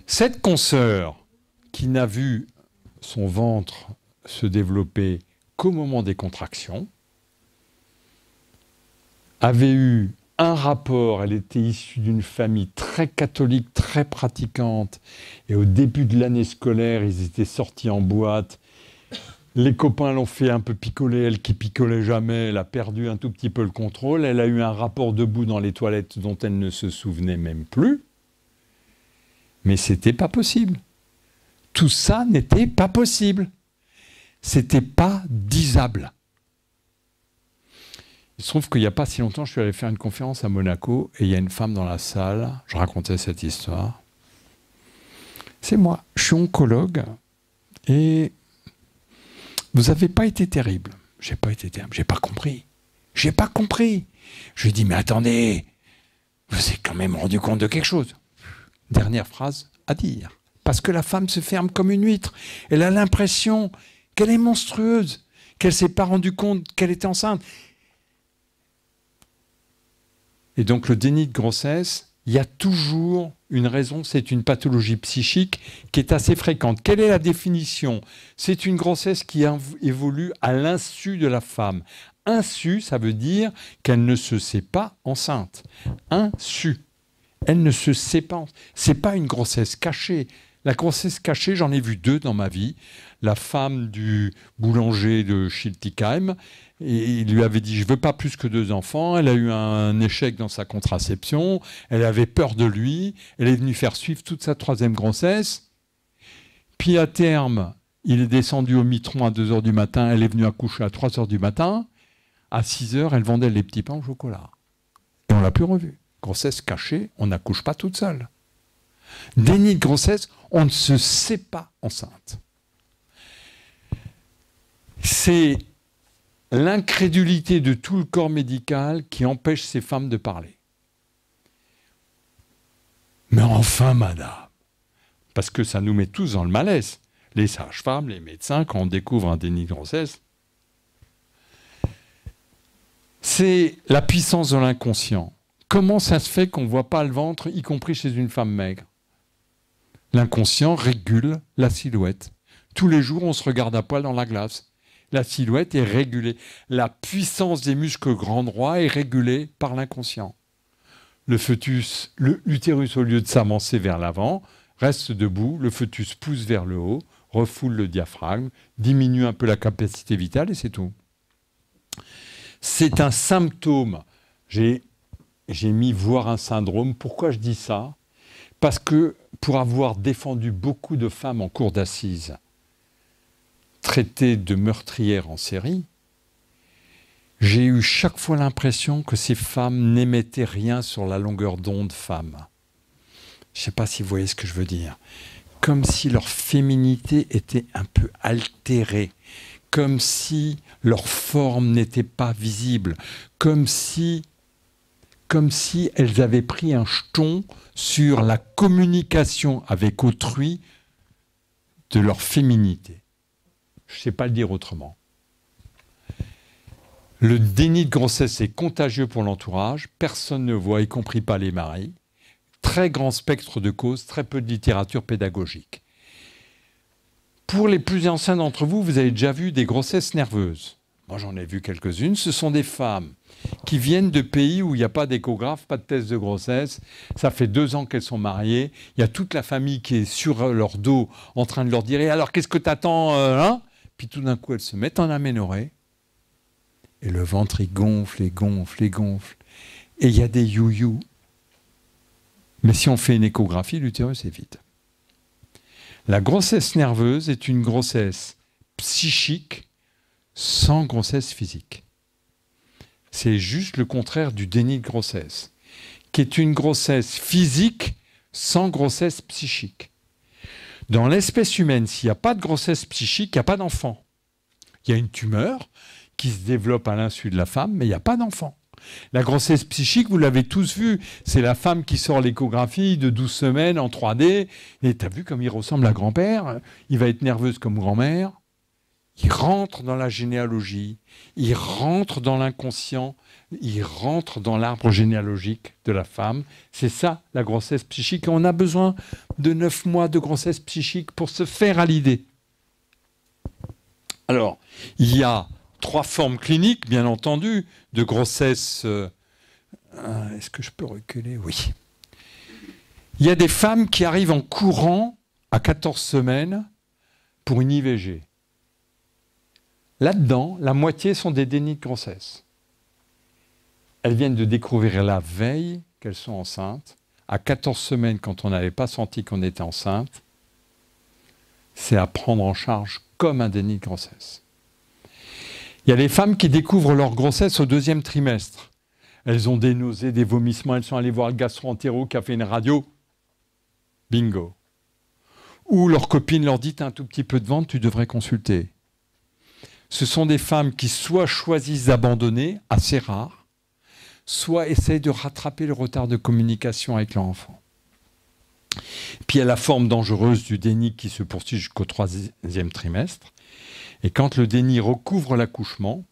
Cette consoeur, qui n'a vu son ventre se développer qu'au moment des contractions, avait eu un rapport, elle était issue d'une famille très catholique, très pratiquante, et au début de l'année scolaire, ils étaient sortis en boîte. Les copains l'ont fait un peu picoler, elle qui picolait jamais, elle a perdu un tout petit peu le contrôle, elle a eu un rapport debout dans les toilettes dont elle ne se souvenait même plus, mais c'était pas possible. Tout ça n'était pas possible. C'était pas disable. Il se trouve qu'il n'y a pas si longtemps, je suis allé faire une conférence à Monaco et il y a une femme dans la salle, je racontais cette histoire. C'est moi, je suis oncologue et vous n'avez pas été terrible. J'ai pas été terrible, j'ai pas compris. J'ai pas compris. Je lui ai dit, mais attendez, vous êtes quand même rendu compte de quelque chose. Dernière phrase à dire. Parce que la femme se ferme comme une huître. Elle a l'impression qu'elle est monstrueuse, qu'elle ne s'est pas rendue compte qu'elle était enceinte. Et donc le déni de grossesse, il y a toujours une raison, c'est une pathologie psychique qui est assez fréquente. Quelle est la définition? C'est une grossesse qui évolue à l'insu de la femme. Insu, ça veut dire qu'elle ne se sait pas enceinte. Insu. Elle ne se sait pas. Ce n'est pas une grossesse cachée. La grossesse cachée, j'en ai vu deux dans ma vie. La femme du boulanger de Schiltigheim, et il lui avait dit « je ne veux pas plus que 2 enfants ». Elle a eu un échec dans sa contraception. Elle avait peur de lui. Elle est venue faire suivre toute sa 3e grossesse. Puis à terme, il est descendu au mitron à 2 h du matin. Elle est venue accoucher à 3 h du matin. À 6 h, elle vendait les petits pains au chocolat. Et on ne l'a plus revue. Grossesse cachée, on n'accouche pas toute seule. Déni de grossesse, on ne se sait pas enceinte. C'est l'incrédulité de tout le corps médical qui empêche ces femmes de parler. Mais enfin, madame, parce que ça nous met tous dans le malaise, les sages-femmes, les médecins, quand on découvre un déni de grossesse, c'est la puissance de l'inconscient. Comment ça se fait qu'on ne voit pas le ventre, y compris chez une femme maigre? L'inconscient régule la silhouette. Tous les jours, on se regarde à poil dans la glace. La silhouette est régulée. La puissance des muscles grand droit est régulée par l'inconscient. Le fœtus, l'utérus, au lieu de s'avancer vers l'avant, reste debout, le fœtus pousse vers le haut, refoule le diaphragme, diminue un peu la capacité vitale et c'est tout. C'est un symptôme. J'ai mis voir un syndrome. Pourquoi je dis ça? Parce que pour avoir défendu beaucoup de femmes en cour d'assises, traitées de meurtrières en série, j'ai eu chaque fois l'impression que ces femmes n'émettaient rien sur la longueur d'onde femme. Je ne sais pas si vous voyez ce que je veux dire. Comme si leur féminité était un peu altérée, comme si leur forme n'était pas visible, comme si elles avaient pris un jeton sur la communication avec autrui de leur féminité. Je ne sais pas le dire autrement. Le déni de grossesse est contagieux pour l'entourage, personne ne voit, y compris pas les maris. Très grand spectre de causes, très peu de littérature pédagogique. Pour les plus anciens d'entre vous, vous avez déjà vu des grossesses nerveuses. Moi, j'en ai vu quelques-unes. Ce sont des femmes qui viennent de pays où il n'y a pas d'échographe, pas de test de grossesse. Ça fait 2 ans qu'elles sont mariées. Il y a toute la famille qui est sur leur dos en train de leur dire « alors, qu'est-ce que t'attends hein ?» Puis tout d'un coup, elles se mettent en aménorrhée. Et le ventre, il gonfle, et gonfle, et gonfle. Et il y a des you-you. Mais si on fait une échographie, l'utérus est vide. La grossesse nerveuse est une grossesse psychique sans grossesse physique. C'est juste le contraire du déni de grossesse, qui est une grossesse physique sans grossesse psychique. Dans l'espèce humaine, s'il n'y a pas de grossesse psychique, il n'y a pas d'enfant. Il y a une tumeur qui se développe à l'insu de la femme, mais il n'y a pas d'enfant. La grossesse psychique, vous l'avez tous vu, c'est la femme qui sort l'échographie de 12 semaines en 3D. Et t'as vu comme il ressemble à grand-père? Il va être nerveuse comme grand-mère. Il rentre dans la généalogie, il rentre dans l'inconscient, il rentre dans l'arbre généalogique de la femme. C'est ça, la grossesse psychique. Et on a besoin de 9 mois de grossesse psychique pour se faire à l'idée. Alors, il y a 3 formes cliniques, bien entendu, de grossesse. Est-ce que je peux reculer? Oui. Il y a des femmes qui arrivent en courant à 14 semaines pour une IVG. Là-dedans, la moitié sont des dénis de grossesse. Elles viennent de découvrir la veille qu'elles sont enceintes. À 14 semaines, quand on n'avait pas senti qu'on était enceinte, c'est à prendre en charge comme un déni de grossesse. Il y a les femmes qui découvrent leur grossesse au 2e trimestre. Elles ont des nausées, des vomissements, elles sont allées voir le gastro-entérologue qui a fait une radio. Bingo. Ou leur copine leur dit « t'as un tout petit peu de ventre, tu devrais consulter ». Ce sont des femmes qui soit choisissent d'abandonner, assez rare, soit essayent de rattraper le retard de communication avec leur enfant. Puis il y a la forme dangereuse du déni qui se poursuit jusqu'au 3e trimestre. Et quand le déni recouvre l'accouchement,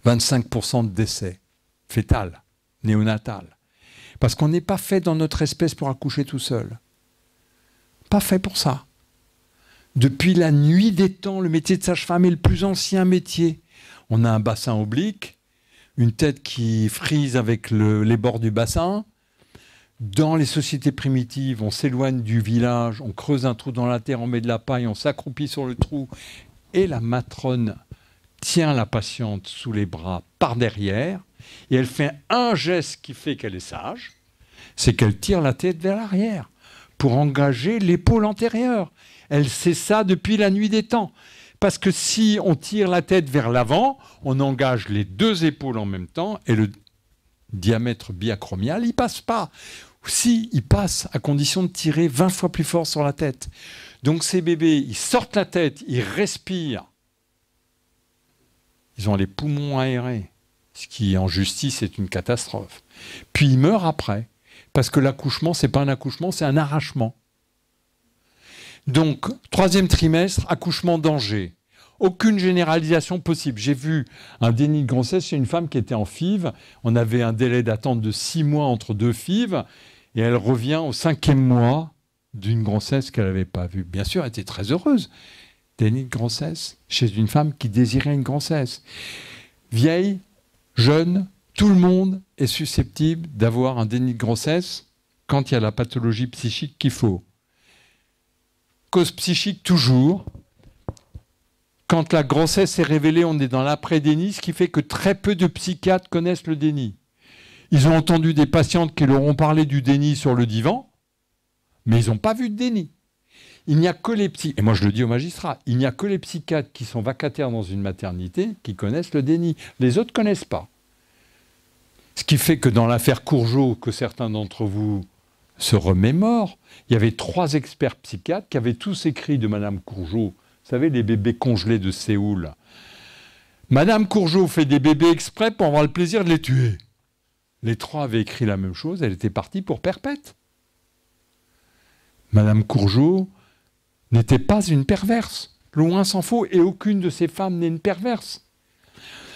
25% de décès fœtal, néonatal. Parce qu'on n'est pas fait dans notre espèce pour accoucher tout seul. Pas fait pour ça. Depuis la nuit des temps, le métier de sage-femme est le plus ancien métier. On a un bassin oblique, une tête qui frise avec les bords du bassin. Dans les sociétés primitives, on s'éloigne du village, on creuse un trou dans la terre, on met de la paille, on s'accroupit sur le trou et la matrone tient la patiente sous les bras par derrière et elle fait un geste qui fait qu'elle est sage, c'est qu'elle tire la tête vers l'arrière pour engager l'épaule antérieure. Elle sait ça depuis la nuit des temps. Parce que si on tire la tête vers l'avant, on engage les 2 épaules en même temps et le diamètre biacromial, il ne passe pas. Si, il passe à condition de tirer 20 fois plus fort sur la tête. Donc ces bébés, ils sortent la tête, ils respirent. Ils ont les poumons aérés, ce qui en justice est une catastrophe. Puis ils meurent après. Parce que l'accouchement, ce n'est pas un accouchement, c'est un arrachement. Donc, 3e trimestre, accouchement danger. Aucune généralisation possible. J'ai vu un déni de grossesse chez une femme qui était en FIV. On avait un délai d'attente de 6 mois entre 2 FIV. Et elle revient au 5e mois d'une grossesse qu'elle n'avait pas vue. Bien sûr, elle était très heureuse. Déni de grossesse chez une femme qui désirait une grossesse. Vieille, jeune, tout le monde est susceptible d'avoir un déni de grossesse quand il y a la pathologie psychique qu'il faut. Cause psychique toujours. Quand la grossesse est révélée, on est dans l'après-déni, ce qui fait que très peu de psychiatres connaissent le déni. Ils ont entendu des patientes qui leur ont parlé du déni sur le divan, mais ils n'ont pas vu de déni. Il n'y a que les et moi je le dis aux magistrats, il n'y a que les psychiatres qui sont vacataires dans une maternité qui connaissent le déni. Les autres ne connaissent pas. Ce qui fait que dans l'affaire Courgeot, que certains d'entre vous se remémorent, il y avait 3 experts psychiatres qui avaient tous écrit de Madame Courgeot. Vous savez, les bébés congelés de Séoul. Madame Courgeot fait des bébés exprès pour avoir le plaisir de les tuer. Les 3 avaient écrit la même chose, elle était partie pour perpète. Madame Courgeot n'était pas une perverse, loin s'en faut, et aucune de ces femmes n'est une perverse.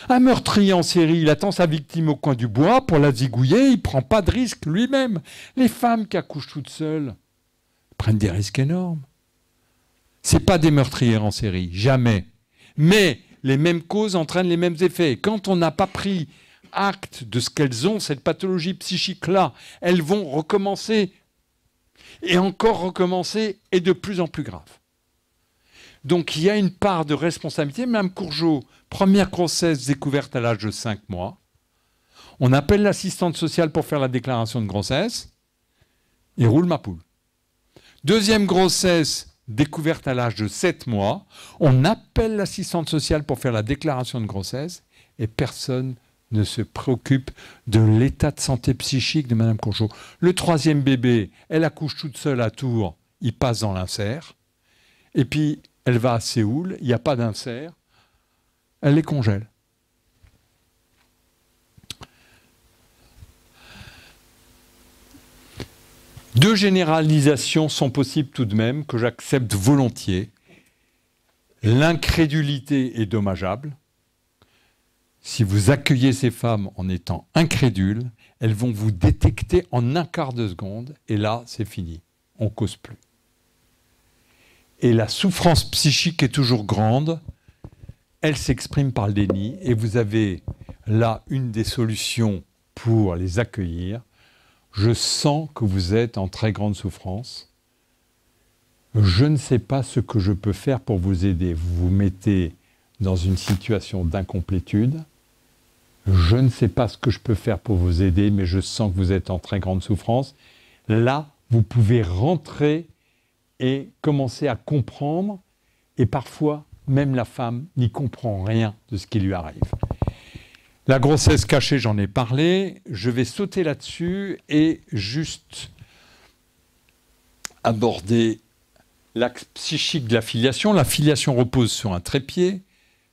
Un meurtrier en série, il attend sa victime au coin du bois pour la zigouiller, il ne prend pas de risque lui-même. Les femmes qui accouchent toutes seules prennent des risques énormes. Ce n'est pas des meurtrières en série, jamais. Mais les mêmes causes entraînent les mêmes effets. Quand on n'a pas pris acte de ce qu'elles ont, cette pathologie psychique-là, elles vont recommencer, et encore recommencer, et de plus en plus grave. Donc il y a une part de responsabilité. Mme Courgeot, première grossesse découverte à l'âge de 5 mois. On appelle l'assistante sociale pour faire la déclaration de grossesse, et roule ma poule. Deuxième grossesse découverte à l'âge de 7 mois, on appelle l'assistante sociale pour faire la déclaration de grossesse et personne ne se préoccupe de l'état de santé psychique de Mme Courgeot. Le 3e bébé, elle accouche toute seule à Tours, il passe dans l'insert, et puis elle va à Séoul, il n'y a pas d'insert, elle les congèle. 2 généralisations sont possibles tout de même, que j'accepte volontiers. L'incrédulité est dommageable. Si vous accueillez ces femmes en étant incrédules, elles vont vous détecter en un quart de seconde, et là, c'est fini. On ne cause plus. Et la souffrance psychique est toujours grande. Elle s'exprime par le déni, et vous avez là une des solutions pour les accueillir. Je sens que vous êtes en très grande souffrance. Je ne sais pas ce que je peux faire pour vous aider. Vous vous mettez dans une situation d'incomplétude. Je ne sais pas ce que je peux faire pour vous aider, mais je sens que vous êtes en très grande souffrance. Là, vous pouvez rentrer et commencer à comprendre, et parfois, même la femme n'y comprend rien de ce qui lui arrive. La grossesse cachée, j'en ai parlé. Je vais sauter là-dessus et juste aborder l'axe psychique de la filiation. La filiation repose sur un trépied,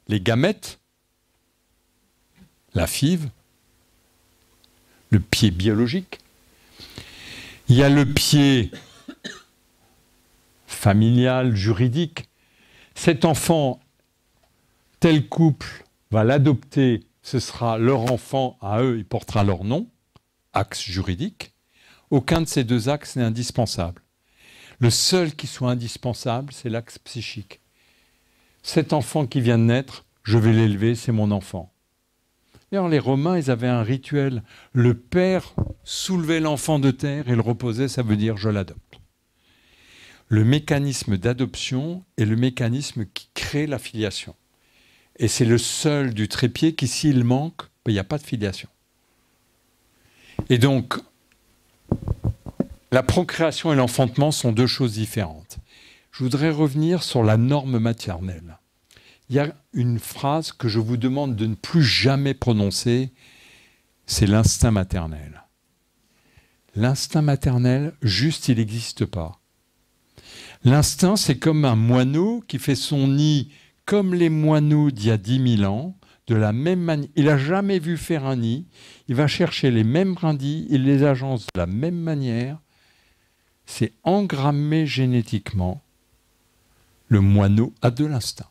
les gamètes, la FIV, le pied biologique. Il y a le pied familial, juridique. Cet enfant, tel couple va l'adopter, ce sera leur enfant, à eux, il portera leur nom, axe juridique. Aucun de ces 2 axes n'est indispensable. Le seul qui soit indispensable, c'est l'axe psychique. Cet enfant qui vient de naître, je vais l'élever, c'est mon enfant. D'ailleurs, les Romains, ils avaient un rituel. Le père soulevait l'enfant de terre et le reposait, ça veut dire je l'adopte. Le mécanisme d'adoption est le mécanisme qui crée la filiation. Et c'est le seul du trépied qui, s'il manque, il n'y a pas de filiation. Et donc, la procréation et l'enfantement sont 2 choses différentes. Je voudrais revenir sur la norme maternelle. Il y a une phrase que je vous demande de ne plus jamais prononcer, c'est l'instinct maternel. L'instinct maternel, juste, il n'existe pas. L'instinct, c'est comme un moineau qui fait son nid comme les moineaux d'il y a 10 000 ans, de la même manière. Il n'a jamais vu faire un nid, il va chercher les mêmes brindilles, il les agence de la même manière. C'est engrammé génétiquement. Le moineau a de l'instinct.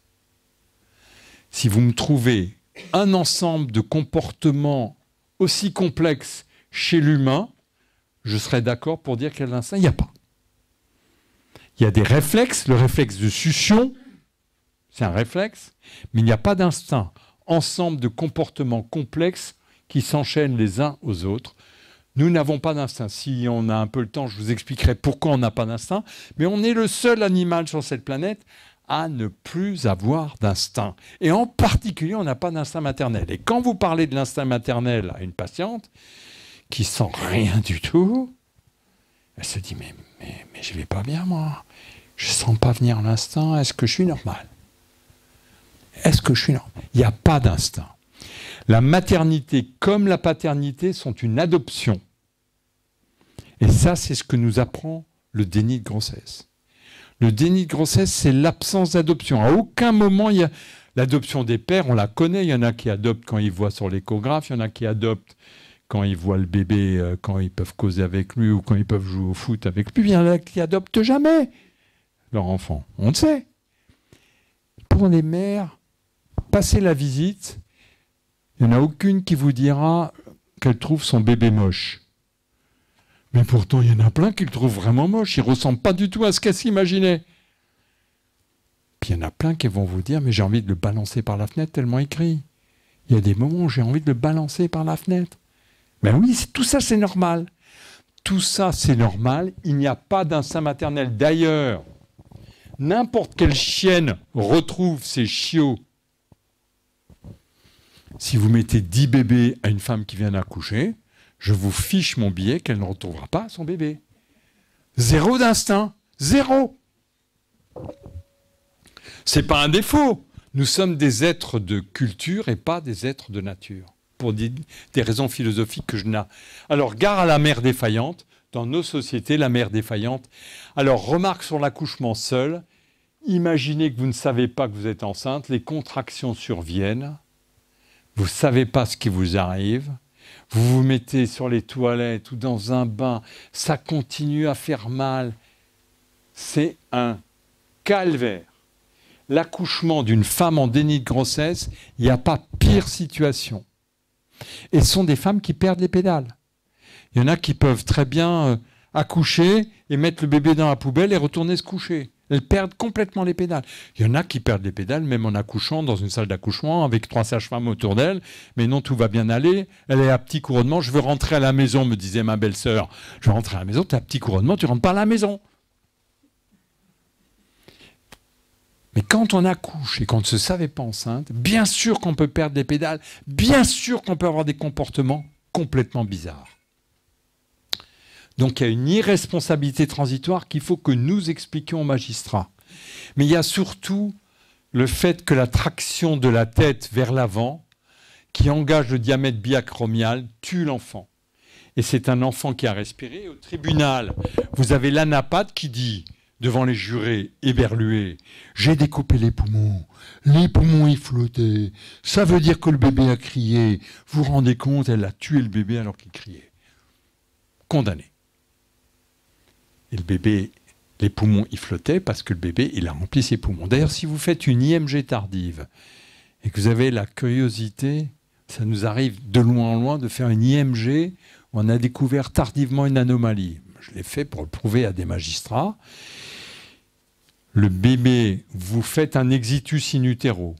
Si vous me trouvez un ensemble de comportements aussi complexes chez l'humain, je serais d'accord pour dire qu'il y a de l'instinct. Il n'y a pas. Il y a des réflexes, le réflexe de succion, c'est un réflexe, mais il n'y a pas d'instinct. Ensemble de comportements complexes qui s'enchaînent les uns aux autres. Nous n'avons pas d'instinct. Si on a un peu le temps, je vous expliquerai pourquoi on n'a pas d'instinct. Mais on est le seul animal sur cette planète à ne plus avoir d'instinct. Et en particulier, on n'a pas d'instinct maternel. Et quand vous parlez de l'instinct maternel à une patiente qui sent rien du tout, elle se dit mais je vais pas bien moi. Je sens pas venir l'instinct. Est-ce que je suis normal? Est-ce que je suis normal? Il n'y a pas d'instinct. La maternité comme la paternité sont une adoption. Et ça, c'est ce que nous apprend le déni de grossesse. Le déni de grossesse, c'est l'absence d'adoption. À aucun moment, il y a l'adoption des pères, on la connaît. Il y en a qui adoptent quand ils voient sur l'échographe, il y en a qui adoptent quand ils voient le bébé, quand ils peuvent causer avec lui ou quand ils peuvent jouer au foot avec lui. Il y en a qui adoptent jamais leur enfant. On le sait. Pour les mères, passez la visite, il n'y en a aucune qui vous dira qu'elle trouve son bébé moche. Mais pourtant, il y en a plein qui le trouvent vraiment moche. Il ne ressemble pas du tout à ce qu'elle s'imaginait. Puis il y en a plein qui vont vous dire « mais j'ai envie de le balancer par la fenêtre tellement il crie ». Il y a des moments où j'ai envie de le balancer par la fenêtre. Ben oui, tout ça, c'est normal. Tout ça, c'est normal. Il n'y a pas d'instinct maternel. D'ailleurs, n'importe quelle chienne retrouve ses chiots. Si vous mettez 10 bébés à une femme qui vient d'accoucher, je vous fiche mon billet qu'elle ne retrouvera pas son bébé. 0 d'instinct. 0. C'est pas un défaut. Nous sommes des êtres de culture et pas des êtres de nature. Pour des raisons philosophiques que je n'ai. Alors, gare à la mère défaillante. Dans nos sociétés, la mère défaillante. Alors, remarque sur l'accouchement seul. Imaginez que vous ne savez pas que vous êtes enceinte. Les contractions surviennent. Vous ne savez pas ce qui vous arrive. Vous vous mettez sur les toilettes ou dans un bain, ça continue à faire mal. C'est un calvaire. L'accouchement d'une femme en déni de grossesse, il n'y a pas pire situation. Et ce sont des femmes qui perdent les pédales. Il y en a qui peuvent très bien accoucher et mettre le bébé dans la poubelle et retourner se coucher. Elles perdent complètement les pédales. Il y en a qui perdent les pédales même en accouchant dans une salle d'accouchement avec 3 sages-femmes autour d'elle. Mais non, tout va bien aller. Elle est à petit couronnement. Je veux rentrer à la maison, me disait ma belle-sœur. Je veux rentrer à la maison. Tu as à petit couronnement, tu ne rentres pas à la maison. Mais quand on accouche et qu'on ne se savait pas enceinte, bien sûr qu'on peut perdre les pédales. Bien sûr qu'on peut avoir des comportements complètement bizarres. Donc il y a une irresponsabilité transitoire qu'il faut que nous expliquions aux magistrats. Mais il y a surtout le fait que la traction de la tête vers l'avant, qui engage le diamètre biacromial, tue l'enfant. Et c'est un enfant qui a respiré. Au tribunal, vous avez l'anapathe qui dit, devant les jurés éberlués, « J'ai découpé les poumons ils flottaient, ça veut dire que le bébé a crié. Vous vous rendez compte, elle a tué le bébé alors qu'il criait. » Condamné. Et le bébé, les poumons, ils flottaient parce que le bébé, il a rempli ses poumons. D'ailleurs, si vous faites une IMG tardive et que vous avez la curiosité, ça nous arrive de loin en loin de faire une IMG où on a découvert tardivement une anomalie. Je l'ai fait pour le prouver à des magistrats. Le bébé, vous faites un exitus in utero,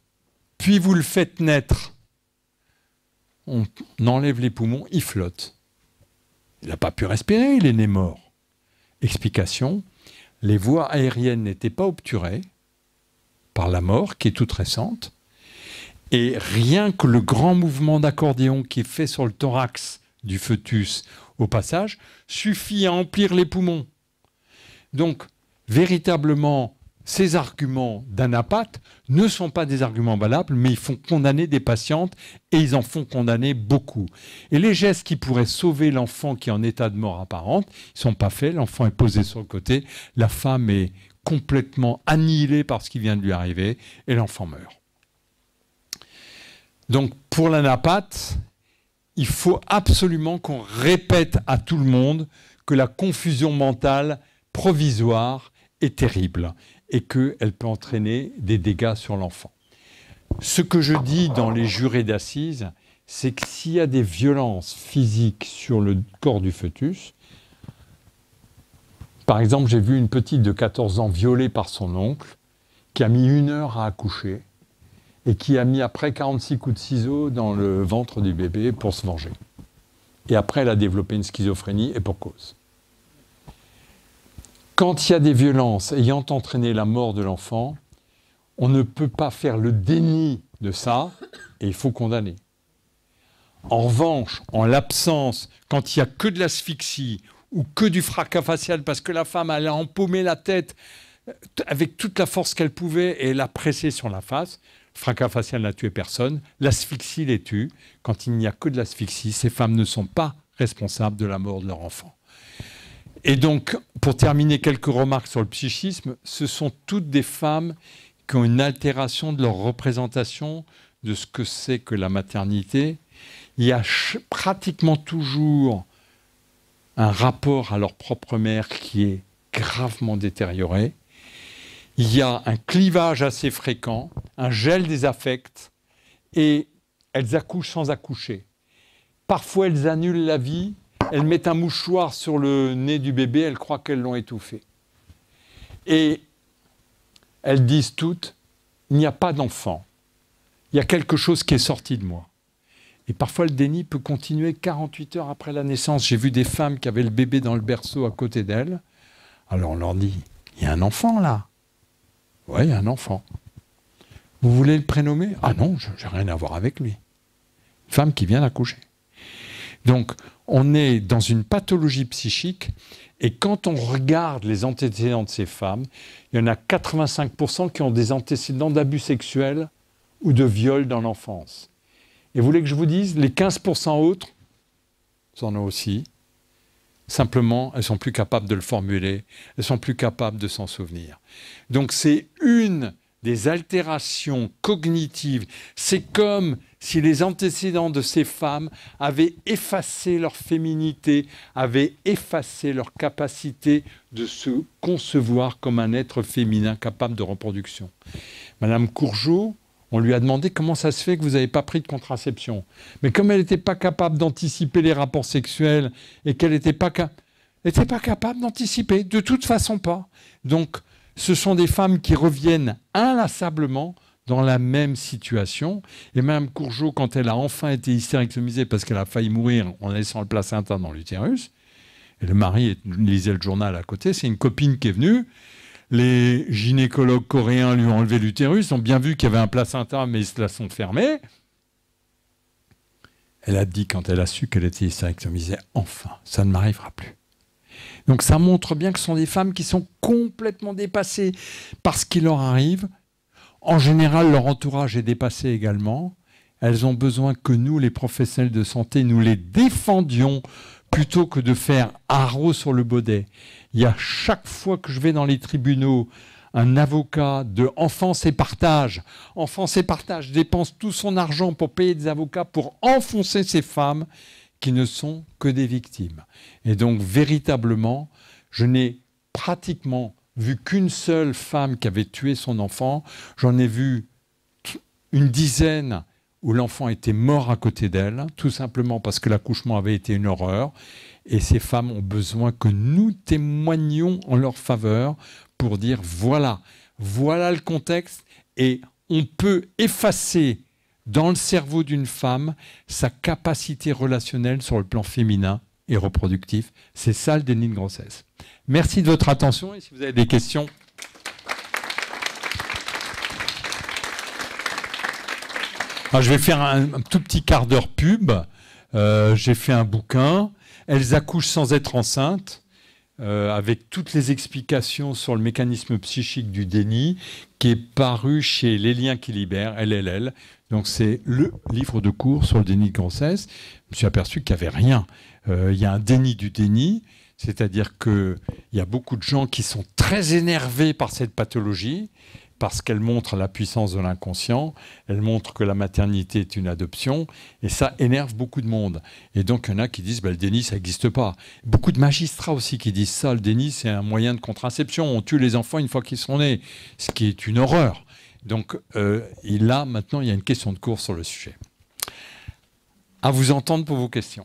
puis vous le faites naître. On enlève les poumons, il flotte. Il n'a pas pu respirer, il est né mort. Explication, les voies aériennes n'étaient pas obturées par la mort, qui est toute récente, et rien que le grand mouvement d'accordéon qui est fait sur le thorax du fœtus au passage suffit à emplir les poumons. Donc, véritablement, ces arguments d'anapathe ne sont pas des arguments valables, mais ils font condamner des patientes et ils en font condamner beaucoup. Et les gestes qui pourraient sauver l'enfant qui est en état de mort apparente, ils ne sont pas faits. L'enfant est posé sur le côté, la femme est complètement annihilée par ce qui vient de lui arriver et l'enfant meurt. Donc pour l'anapathe, il faut absolument qu'on répète à tout le monde que la confusion mentale provisoire est terrible et qu'elle peut entraîner des dégâts sur l'enfant. Ce que je dis dans les jurés d'assises, c'est que s'il y a des violences physiques sur le corps du fœtus, par exemple, j'ai vu une petite de 14 ans violée par son oncle, qui a mis 1 heure à accoucher, et qui a mis après 46 coups de ciseaux dans le ventre du bébé pour se venger. Et après, elle a développé une schizophrénie, et pour cause. Quand il y a des violences ayant entraîné la mort de l'enfant, on ne peut pas faire le déni de ça, et il faut condamner. En revanche, en l'absence, quand il n'y a que de l'asphyxie, ou que du fracas facial, parce que la femme elle a empaumé la tête avec toute la force qu'elle pouvait, et elle a pressé sur la face, le fracas facial n'a tué personne, l'asphyxie les tue. Quand il n'y a que de l'asphyxie, ces femmes ne sont pas responsables de la mort de leur enfant. Et donc, pour terminer, quelques remarques sur le psychisme. Ce sont toutes des femmes qui ont une altération de leur représentation de ce que c'est que la maternité. Il y a pratiquement toujours un rapport à leur propre mère qui est gravement détérioré. Il y a un clivage assez fréquent, un gel des affects, et elles accouchent sans accoucher. Parfois, elles annulent la vie. Elles mettent un mouchoir sur le nez du bébé, elles croient qu'elles l'ont étouffé. Et elles disent toutes, il n'y a pas d'enfant. Il y a quelque chose qui est sorti de moi. Et parfois, le déni peut continuer 48 heures après la naissance. J'ai vu des femmes qui avaient le bébé dans le berceau à côté d'elles. Alors on leur dit, il y a un enfant là. Oui, il y a un enfant. Vous voulez le prénommer? Ah non, je n'ai rien à voir avec lui. Une femme qui vient d'accoucher. Donc, on est dans une pathologie psychique, et quand on regarde les antécédents de ces femmes, il y en a 85% qui ont des antécédents d'abus sexuels ou de viol dans l'enfance. Et vous voulez que je vous dise, les 15% autres, elles en ont aussi. Simplement, elles ne sont plus capables de le formuler, elles ne sont plus capables de s'en souvenir. Donc c'est une des altérations cognitives. C'est comme si les antécédents de ces femmes avaient effacé leur féminité, avaient effacé leur capacité de se concevoir comme un être féminin capable de reproduction. Madame Courgeot, on lui a demandé comment ça se fait que vous n'avez pas pris de contraception. Mais comme elle n'était pas capable d'anticiper les rapports sexuels et qu'elle n'était pas capable d'anticiper, de toute façon pas. Donc, ce sont des femmes qui reviennent inlassablement dans la même situation. Et Mme Courgeot, quand elle a enfin été hystérectomisée parce qu'elle a failli mourir en laissant le placenta dans l'utérus, et le mari lisait le journal à côté, c'est une copine qui est venue. Les gynécologues coréens lui ont enlevé l'utérus, ont bien vu qu'il y avait un placenta, mais ils se la sont fermés. Elle a dit, quand elle a su qu'elle était hystérectomisée, enfin, ça ne m'arrivera plus. Donc ça montre bien que ce sont des femmes qui sont complètement dépassées par ce qui leur arrive. En général, leur entourage est dépassé également. Elles ont besoin que nous, les professionnels de santé, nous les défendions plutôt que de faire haro sur le baudet. Il y a chaque fois que je vais dans les tribunaux, un avocat de Enfance et Partage. Enfance et Partage dépense tout son argent pour payer des avocats pour enfoncer ces femmes qui ne sont que des victimes. Et donc, véritablement, je n'ai pratiquement vu qu'une seule femme qui avait tué son enfant. J'en ai vu une dizaine où l'enfant était mort à côté d'elle, tout simplement parce que l'accouchement avait été une horreur. Et ces femmes ont besoin que nous témoignions en leur faveur pour dire voilà le contexte, et on peut effacer dans le cerveau d'une femme sa capacité relationnelle sur le plan féminin et reproductif. C'est ça le déni de grossesse. Merci de votre attention, et si vous avez des questions. Alors, je vais faire un tout petit quart d'heure pub. J'ai fait un bouquin, Elles accouchent sans être enceintes, avec toutes les explications sur le mécanisme psychique du déni, qui est paru chez Les Liens qui libèrent, LLL. Donc c'est le livre de cours sur le déni de grossesse. Je me suis aperçu qu'il n'y avait rien. Il y a un déni du déni, c'est-à-dire qu'il y a beaucoup de gens qui sont très énervés par cette pathologie, parce qu'elle montre la puissance de l'inconscient, elle montre que la maternité est une adoption, et ça énerve beaucoup de monde. Et donc, il y en a qui disent le déni, ça n'existe pas. Beaucoup de magistrats aussi qui disent ça, le déni, c'est un moyen de contraception. On tue les enfants une fois qu'ils sont nés, ce qui est une horreur. Donc, là, maintenant, il y a une question de cours sur le sujet. À vous entendre pour vos questions.